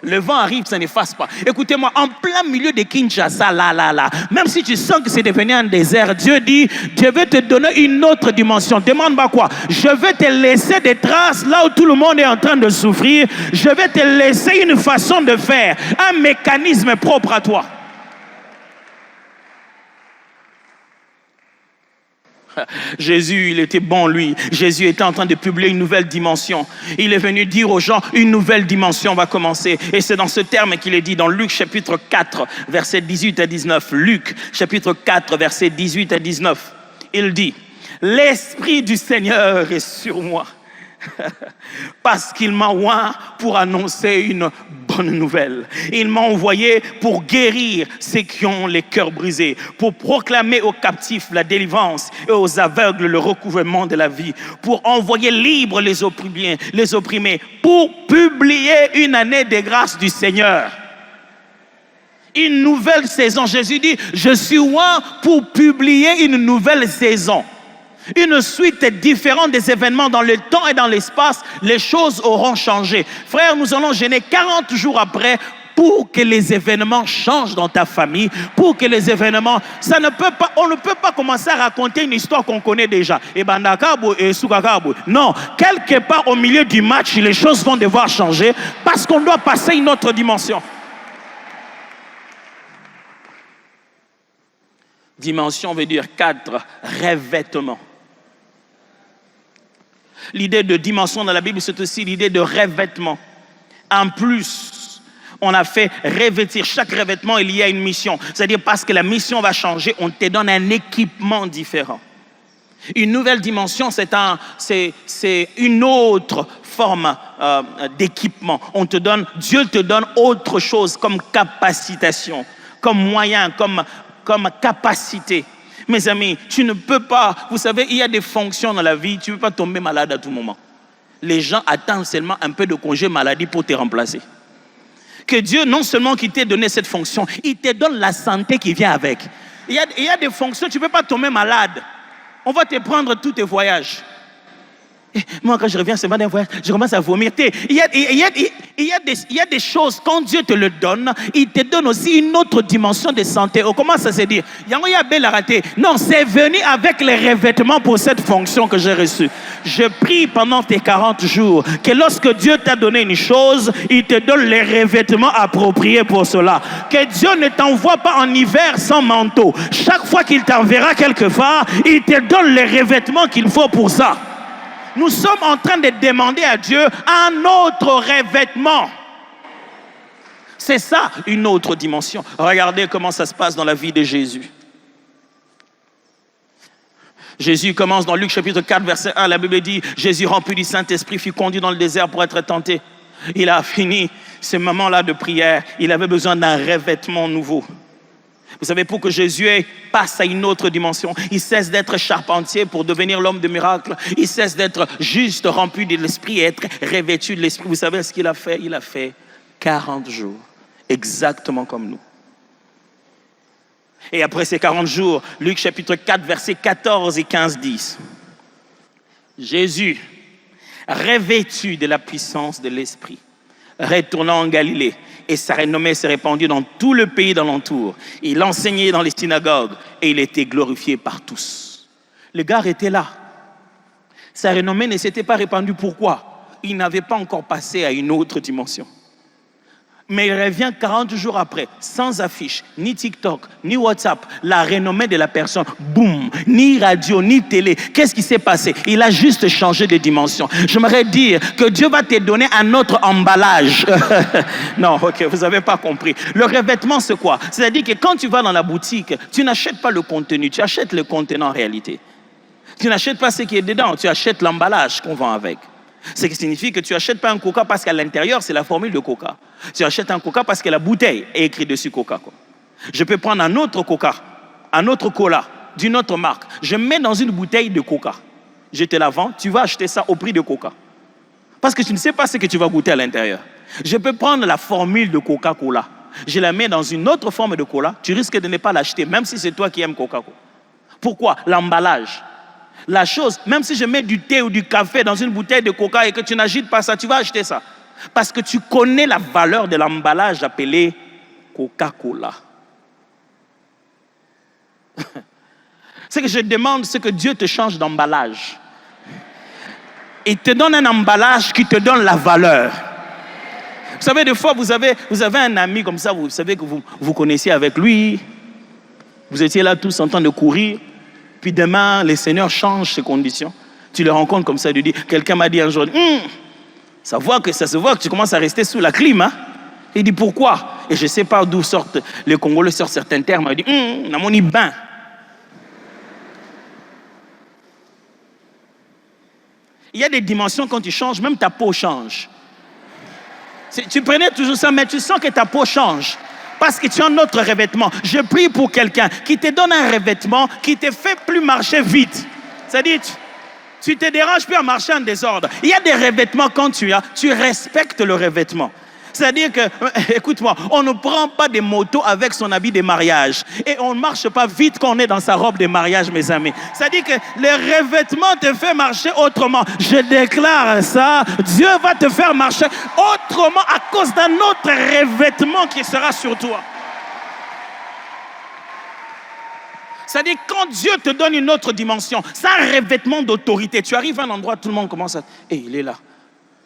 Le vent arrive, ça n'efface pas. Écoutez-moi, en plein milieu de Kinshasa, là, même si tu sens que c'est devenu un désert, Dieu dit, je vais te donner une autre dimension. Demande-moi quoi? Je vais te laisser des traces là où tout le monde est en train de souffrir. Je vais te laisser une façon de faire, un mécanisme propre à toi. Jésus, il était bon, lui. Jésus était en train de publier une nouvelle dimension. Il est venu dire aux gens, une nouvelle dimension va commencer. Et c'est dans ce terme qu'il est dit dans Luc chapitre 4, versets 18 à 19. Luc chapitre 4, versets 18 à 19. Il dit, l'Esprit du Seigneur est sur moi. Parce qu'il m'a oint pour annoncer une bonne nouvelle. Il m'a envoyé pour guérir ceux qui ont les cœurs brisés, pour proclamer aux captifs la délivrance et aux aveugles le recouvrement de la vie, pour envoyer libres les opprimés, pour publier une année de grâce du Seigneur. Une nouvelle saison. Jésus dit, je suis oint pour publier une nouvelle saison. Une suite différente des événements dans le temps et dans l'espace, les choses auront changé. Frère, nous allons jeûner 40 jours après pour que les événements changent dans ta famille, pour que les événements... on ne peut pas commencer à raconter une histoire qu'on connaît déjà. Non, quelque part au milieu du match, les choses vont devoir changer parce qu'on doit passer à une autre dimension. Dimension veut dire cadre, revêtement. L'idée de dimension dans la Bible, c'est aussi l'idée de revêtement. En plus, on a fait revêtir. Chaque revêtement est lié à une mission. C'est-à-dire parce que la mission va changer, on te donne un équipement différent. Une nouvelle dimension, c'est une autre forme d'équipement. Dieu te donne autre chose comme capacitation, comme moyen, comme capacité. Mes amis, tu ne peux pas, vous savez, il y a des fonctions dans la vie, tu ne peux pas tomber malade à tout moment. Les gens attendent seulement un peu de congé maladie pour te remplacer. Que Dieu, non seulement qu'il t'ait donné cette fonction, il te donne la santé qui vient avec. Il y a des fonctions, tu ne peux pas tomber malade. On va te prendre tous tes voyages. Moi, quand je reviens seulement d'un voyage, je commence à vomir. Il y a des choses, quand Dieu te le donne, il te donne aussi une autre dimension de santé. On commence à se dire, non, c'est venu avec les revêtements pour cette fonction que j'ai reçue. Je prie pendant tes 40 jours que lorsque Dieu t'a donné une chose, il te donne les revêtements appropriés pour cela. Que Dieu ne t'envoie pas en hiver sans manteau. Chaque fois qu'il t'enverra quelque part, il te donne les revêtements qu'il faut pour ça. Nous sommes en train de demander à Dieu un autre revêtement. C'est ça, une autre dimension. Regardez comment ça se passe dans la vie de Jésus. Jésus commence dans Luc chapitre 4, verset 1. La Bible dit, Jésus rempli du Saint-Esprit fut conduit dans le désert pour être tenté. Il a fini ce moment-là de prière. Il avait besoin d'un revêtement nouveau. Vous savez, pour que Jésus passe à une autre dimension, il cesse d'être charpentier pour devenir l'homme de miracle. Il cesse d'être juste rempli de l'Esprit et être revêtu de l'Esprit. Vous savez ce qu'il a fait? Il a fait 40 jours, exactement comme nous. Et après ces 40 jours, Luc chapitre 4, versets 14 et 15 disent, Jésus, revêtu de la puissance de l'Esprit, retournant en Galilée, et sa renommée s'est répandue dans tout le pays d'alentour. Il enseignait dans les synagogues et il était glorifié par tous. Le gars était là. Sa renommée ne s'était pas répandue. Pourquoi? Il n'avait pas encore passé à une autre dimension. Mais il revient 40 jours après, sans affiche, ni TikTok, ni WhatsApp. La renommée de la personne, boum, ni radio, ni télé. Qu'est-ce qui s'est passé? Il a juste changé de dimension. J'aimerais dire que Dieu va te donner un autre emballage. Non, ok, vous n'avez pas compris. Le revêtement, c'est quoi? C'est-à-dire que quand tu vas dans la boutique, tu n'achètes pas le contenu, tu achètes le contenant en réalité. Tu n'achètes pas ce qui est dedans, tu achètes l'emballage qu'on vend avec. Ce qui signifie que tu n'achètes pas un coca parce qu'à l'intérieur, c'est la formule de coca. Tu achètes un coca parce que la bouteille est écrite dessus coca. Je peux prendre un autre coca, un autre cola, d'une autre marque. Je mets dans une bouteille de coca. Je te la vends, tu vas acheter ça au prix de coca. Parce que tu ne sais pas ce que tu vas goûter à l'intérieur. Je peux prendre la formule de Coca-Cola. Je la mets dans une autre forme de cola. Tu risques de ne pas l'acheter, même si c'est toi qui aimes Coca-Cola. Pourquoi? L'emballage. La chose, même si je mets du thé ou du café dans une bouteille de coca et que tu n'agites pas ça, tu vas acheter ça. Parce que tu connais la valeur de l'emballage appelé Coca-Cola. Ce que je demande, c'est que Dieu te change d'emballage. Il te donne un emballage qui te donne la valeur. Vous savez, des fois, vous avez un ami comme ça, vous savez que vous connaissiez avec lui. Vous étiez là tous en train de courir. Puis demain, le Seigneur change ses conditions. Tu le rencontres comme ça, tu dis, quelqu'un m'a dit un jour, ça se voit que tu commences à rester sous la clim. Hein? Il dit, pourquoi? Et je ne sais pas d'où sortent, les Congolais sortent certains termes. Il dit, on a mon bain. Il y a des dimensions quand tu changes, même ta peau change. Tu prenais toujours ça, mais tu sens que ta peau change. Parce que tu as un autre revêtement. Je prie pour quelqu'un qui te donne un revêtement qui te fait plus marcher vite. C'est-à-dire, tu te déranges plus à marcher en désordre. Il y a des revêtements quand tu respectes le revêtement. C'est-à-dire que, écoute-moi, on ne prend pas des motos avec son habit de mariage. Et on ne marche pas vite quand on est dans sa robe de mariage, mes amis. C'est-à-dire que le revêtement te fait marcher autrement. Je déclare ça. Dieu va te faire marcher autrement à cause d'un autre revêtement qui sera sur toi. C'est-à-dire quand Dieu te donne une autre dimension, c'est un revêtement d'autorité. Tu arrives à un endroit, tout le monde commence à... Hey, il est là.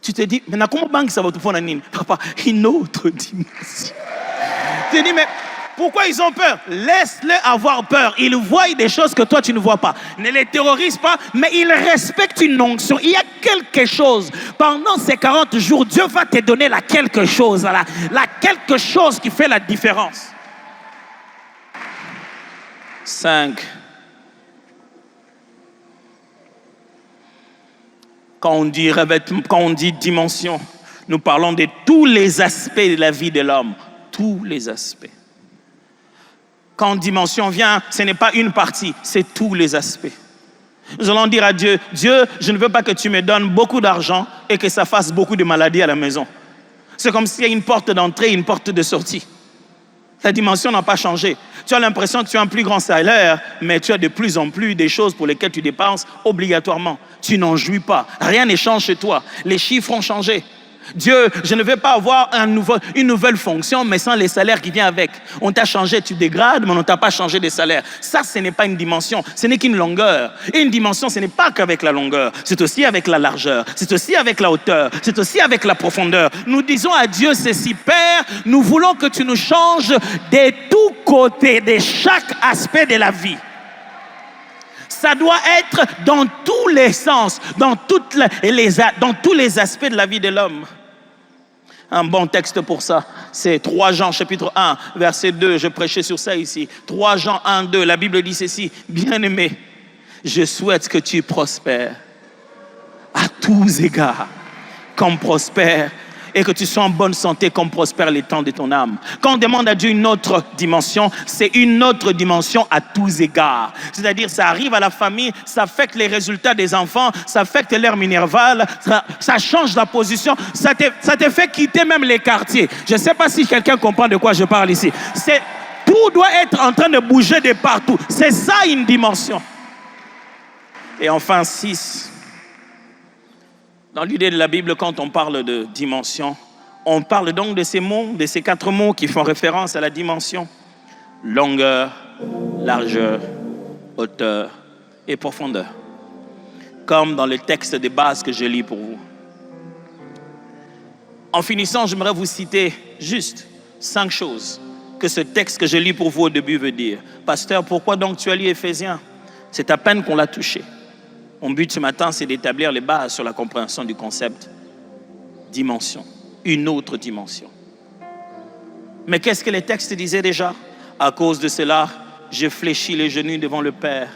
Tu te dis, mais comment banque ça va te faire un nid? Papa, une autre dimension. Tu te dis, mais pourquoi ils ont peur? Laisse-les avoir peur. Ils voient des choses que toi tu ne vois pas. Ne les terrorise pas, mais ils respectent une onction. Il y a quelque chose. Pendant ces 40 jours, Dieu va te donner la quelque chose. La quelque chose qui fait la différence. 5. Quand on dit revêtement, quand on dit dimension, nous parlons de tous les aspects de la vie de l'homme. Tous les aspects. Quand dimension vient, ce n'est pas une partie, c'est tous les aspects. Nous allons dire à Dieu, Dieu, je ne veux pas que tu me donnes beaucoup d'argent et que ça fasse beaucoup de maladies à la maison. C'est comme s'il y a une porte d'entrée et une porte de sortie. Ta dimension n'a pas changé. Tu as l'impression que tu as un plus grand salaire, mais tu as de plus en plus des choses pour lesquelles tu dépenses obligatoirement. Tu n'en jouis pas. Rien ne change chez toi. Les chiffres ont changé. Dieu, je ne veux pas avoir une nouvelle fonction, mais sans les salaires qui viennent avec. On t'a changé, tu dégrades, mais on ne t'a pas changé de salaire. Ça, ce n'est pas une dimension, ce n'est qu'une longueur. Et une dimension, ce n'est pas qu'avec la longueur, c'est aussi avec la largeur, c'est aussi avec la hauteur, c'est aussi avec la profondeur. Nous disons à Dieu ceci, Père, nous voulons que tu nous changes de tous côtés, de chaque aspect de la vie. Ça doit être dans tous les sens, dans tous les aspects de la vie de l'homme. Un bon texte pour ça, c'est 3 Jean chapitre 1, verset 2. Je prêchais sur ça ici. 3 Jean 1, 2. La Bible dit ceci. Bien-aimé, je souhaite que tu prospères à tous égards, comme prospère, et que tu sois en bonne santé comme prospère les temps de ton âme. Quand on demande à Dieu une autre dimension, c'est une autre dimension à tous égards. C'est-à-dire, ça arrive à la famille, ça affecte les résultats des enfants, ça affecte l'air minerval, ça change la position, ça te fait quitter même les quartiers. Je ne sais pas si quelqu'un comprend de quoi je parle ici. Tout doit être en train de bouger de partout. C'est ça une dimension. Et enfin, 6. Dans l'idée de la Bible, quand on parle de dimension, on parle donc de ces mots, de ces 4 mots qui font référence à la dimension. Longueur, largeur, hauteur et profondeur. Comme dans le texte de base que je lis pour vous. En finissant, j'aimerais vous citer juste 5 choses que ce texte que je lis pour vous au début veut dire. Pasteur, pourquoi donc tu as lu Éphésiens? C'est à peine qu'on l'a touché. Mon but ce matin, c'est d'établir les bases sur la compréhension du concept dimension, une autre dimension. Mais qu'est-ce que les textes disaient déjà? À cause de cela, je fléchis les genoux devant le Père.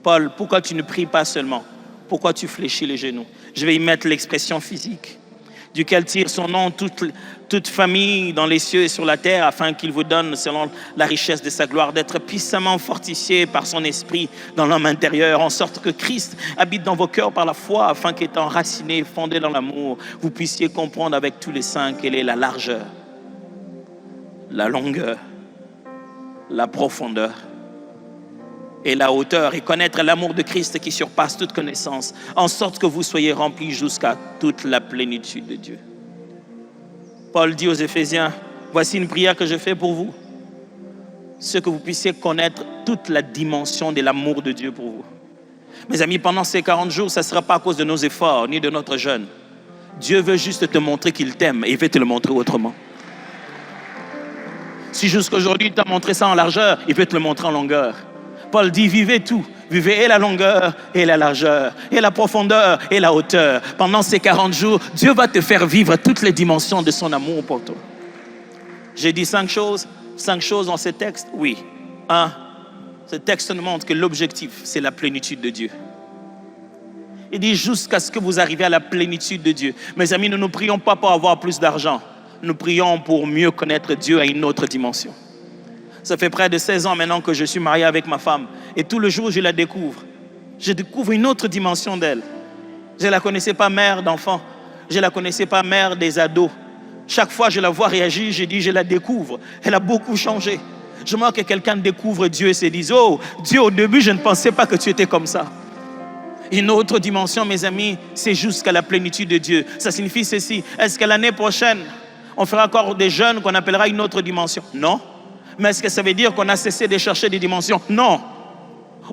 Paul, pourquoi tu ne pries pas seulement? Pourquoi tu fléchis les genoux? Je vais y mettre l'expression physique. Duquel tire son nom toute famille dans les cieux et sur la terre, afin qu'il vous donne, selon la richesse de sa gloire, d'être puissamment fortifié par son esprit dans l'homme intérieur, en sorte que Christ habite dans vos cœurs par la foi, afin qu'étant raciné, fondé dans l'amour, vous puissiez comprendre avec tous les saints quelle est la largeur, la longueur, la profondeur et la hauteur, et connaître l'amour de Christ qui surpasse toute connaissance, en sorte que vous soyez remplis jusqu'à toute la plénitude de Dieu. Paul dit aux Éphésiens, voici une prière que je fais pour vous, ce que vous puissiez connaître toute la dimension de l'amour de Dieu pour vous. Mes amis, pendant ces 40 jours, ça ne sera pas à cause de nos efforts, ni de notre jeûne. Dieu veut juste te montrer qu'il t'aime, et il veut te le montrer autrement. Si jusqu'aujourd'hui il t'a montré ça en largeur, il veut te le montrer en longueur. Paul dit, vivez tout. Vivez et la longueur et la largeur, et la profondeur et la hauteur. Pendant ces 40 jours, Dieu va te faire vivre toutes les dimensions de son amour pour toi. J'ai dit 5 choses dans ce texte. Oui. 1. Ce texte nous montre que l'objectif, c'est la plénitude de Dieu. Il dit jusqu'à ce que vous arriviez à la plénitude de Dieu. Mes amis, nous ne prions pas pour avoir plus d'argent. Nous prions pour mieux connaître Dieu à une autre dimension. Ça fait près de 16 ans maintenant que je suis marié avec ma femme. Et tout le jour, je la découvre. Je découvre une autre dimension d'elle. Je ne la connaissais pas mère d'enfants. Je ne la connaissais pas mère des ados. Chaque fois que je la vois réagir, je dis, je la découvre. Elle a beaucoup changé. Je vois que quelqu'un découvre Dieu et se dit, oh, Dieu, au début, je ne pensais pas que tu étais comme ça. Une autre dimension, mes amis, c'est jusqu'à la plénitude de Dieu. Ça signifie ceci. Est-ce que l'année prochaine, on fera encore des jeunes qu'on appellera une autre dimension? Non. Mais est-ce que ça veut dire qu'on a cessé de chercher des dimensions? Non.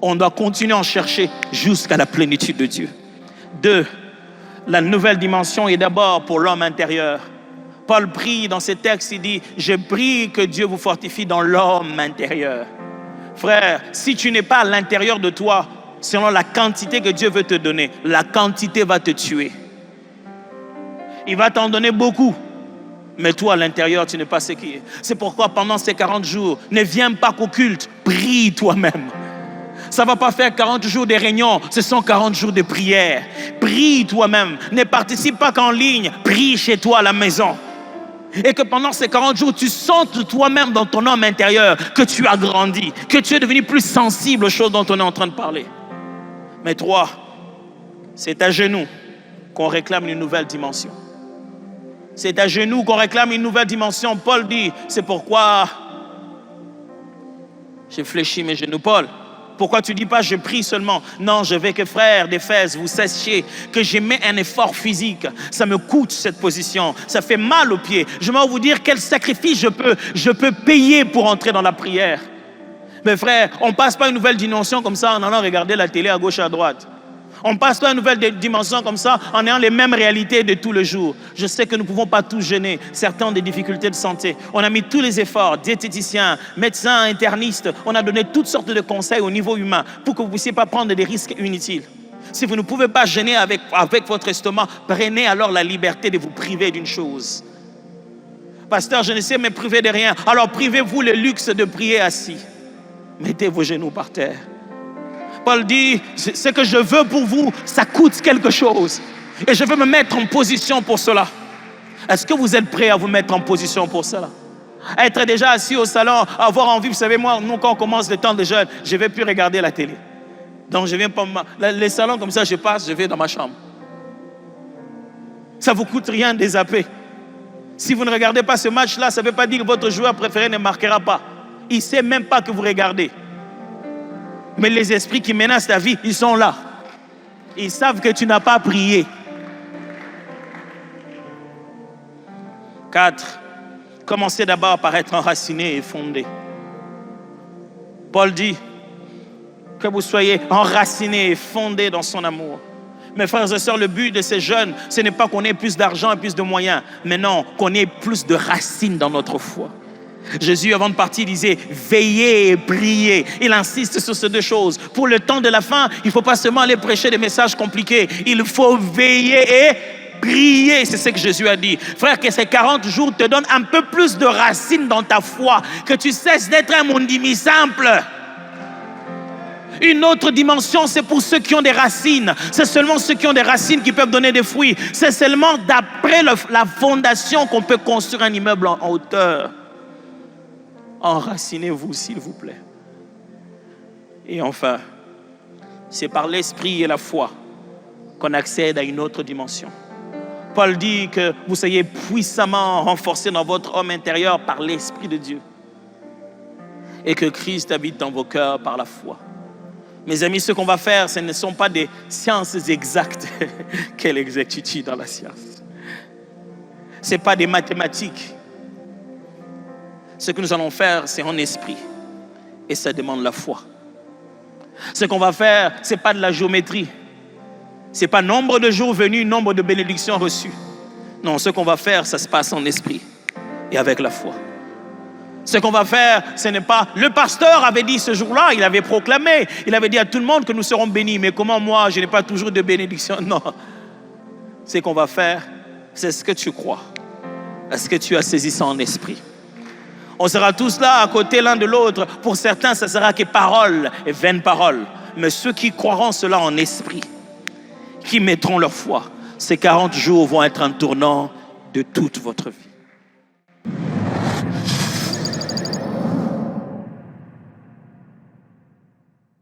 On doit continuer à en chercher jusqu'à la plénitude de Dieu. 2. La nouvelle dimension est d'abord pour l'homme intérieur. Paul prie dans ses textes, il dit, je prie que Dieu vous fortifie dans l'homme intérieur. Frère, si tu n'es pas à l'intérieur de toi, selon la quantité que Dieu veut te donner, la quantité va te tuer. Il va t'en donner beaucoup, mais toi à l'intérieur, tu n'es pas ce qui est. C'est pourquoi pendant ces 40 jours, ne viens pas qu'au culte, prie toi-même. Ça ne va pas faire 40 jours de réunion, ce sont 40 jours de prière. Prie toi-même, ne participe pas qu'en ligne, prie chez toi à la maison. Et que pendant ces 40 jours, tu sentes toi-même dans ton homme intérieur que tu as grandi, que tu es devenu plus sensible aux choses dont on est en train de parler. Mais 3, c'est à genoux qu'on réclame une nouvelle dimension. C'est à genoux qu'on réclame une nouvelle dimension. Paul dit, c'est pourquoi j'ai fléchi mes genoux. Paul, pourquoi tu ne dis pas je prie seulement? Non, je veux que frères d'Éphèse, vous sachiez que j'ai mis un effort physique. Ça me coûte cette position. Ça fait mal aux pieds. Je vais vous dire quel sacrifice je peux payer pour entrer dans la prière. Mais frère, on ne passe pas une nouvelle dimension comme ça en allant regarder la télé à gauche et à droite. On ne passe pas une nouvelle dimension comme ça en ayant les mêmes réalités de tous les jours. Je sais que nous ne pouvons pas tous gêner. Certains ont des difficultés de santé. On a mis tous les efforts, diététiciens, médecins, internistes. On a donné toutes sortes de conseils au niveau humain pour que vous ne puissiez pas prendre des risques inutiles. Si vous ne pouvez pas gêner avec votre estomac, prenez alors la liberté de vous priver d'une chose. Pasteur, je ne sais me priver de rien. Alors privez-vous le luxe de prier assis. Mettez vos genoux par terre. Paul dit, ce que je veux pour vous, ça coûte quelque chose. Et je veux me mettre en position pour cela. Est-ce que vous êtes prêts à vous mettre en position pour cela? Être déjà assis au salon, avoir envie, vous savez, moi, nous, quand on commence le temps de jeûne, je ne vais plus regarder la télé. Donc, je viens pas, les salons comme ça, je passe, je vais dans ma chambre. Ça ne vous coûte rien de zapper. Si vous ne regardez pas ce match-là, ça ne veut pas dire que votre joueur préféré ne marquera pas. Il ne sait même pas que vous regardez. Mais les esprits qui menacent ta vie, ils sont là. Ils savent que tu n'as pas prié. 4. Commencez d'abord par être enraciné et fondé. Paul dit que vous soyez enraciné et fondé dans son amour. Mes frères et sœurs, le but de ces jeunes, ce n'est pas qu'on ait plus d'argent et plus de moyens, mais non, qu'on ait plus de racines dans notre foi. Jésus, avant de partir, disait « Veillez et priez ». Il insiste sur ces deux choses. Pour le temps de la fin, il ne faut pas seulement aller prêcher des messages compliqués. Il faut veiller et prier. C'est ce que Jésus a dit. Frère, que ces 40 jours te donnent un peu plus de racines dans ta foi. Que tu cesses d'être un mondimi simple. Une autre dimension, c'est pour ceux qui ont des racines. C'est seulement ceux qui ont des racines qui peuvent donner des fruits. C'est seulement d'après la fondation qu'on peut construire un immeuble en hauteur. Enracinez-vous, s'il vous plaît. Et enfin, c'est par l'esprit et la foi qu'on accède à une autre dimension. Paul dit que vous soyez puissamment renforcés dans votre homme intérieur par l'Esprit de Dieu. Et que Christ habite dans vos cœurs par la foi. Mes amis, ce qu'on va faire, ce ne sont pas des sciences exactes. Quelle exactitude dans la science. Ce n'est pas des mathématiques. Ce que nous allons faire, c'est en esprit. Et ça demande la foi. Ce qu'on va faire, ce n'est pas de la géométrie. Ce n'est pas nombre de jours venus, nombre de bénédictions reçues. Non, ce qu'on va faire, ça se passe en esprit et avec la foi. Ce qu'on va faire, ce n'est pas... Le pasteur avait dit ce jour-là, il avait proclamé, il avait dit à tout le monde que nous serons bénis. Mais comment moi, je n'ai pas toujours de bénédiction? Non. Ce qu'on va faire, c'est ce que tu crois. Est-ce que tu as saisi ça en esprit? On sera tous là, à côté l'un de l'autre. Pour certains, ça sera que paroles et vaines paroles. Mais ceux qui croiront cela en esprit, qui mettront leur foi, ces 40 jours vont être un tournant de toute votre vie.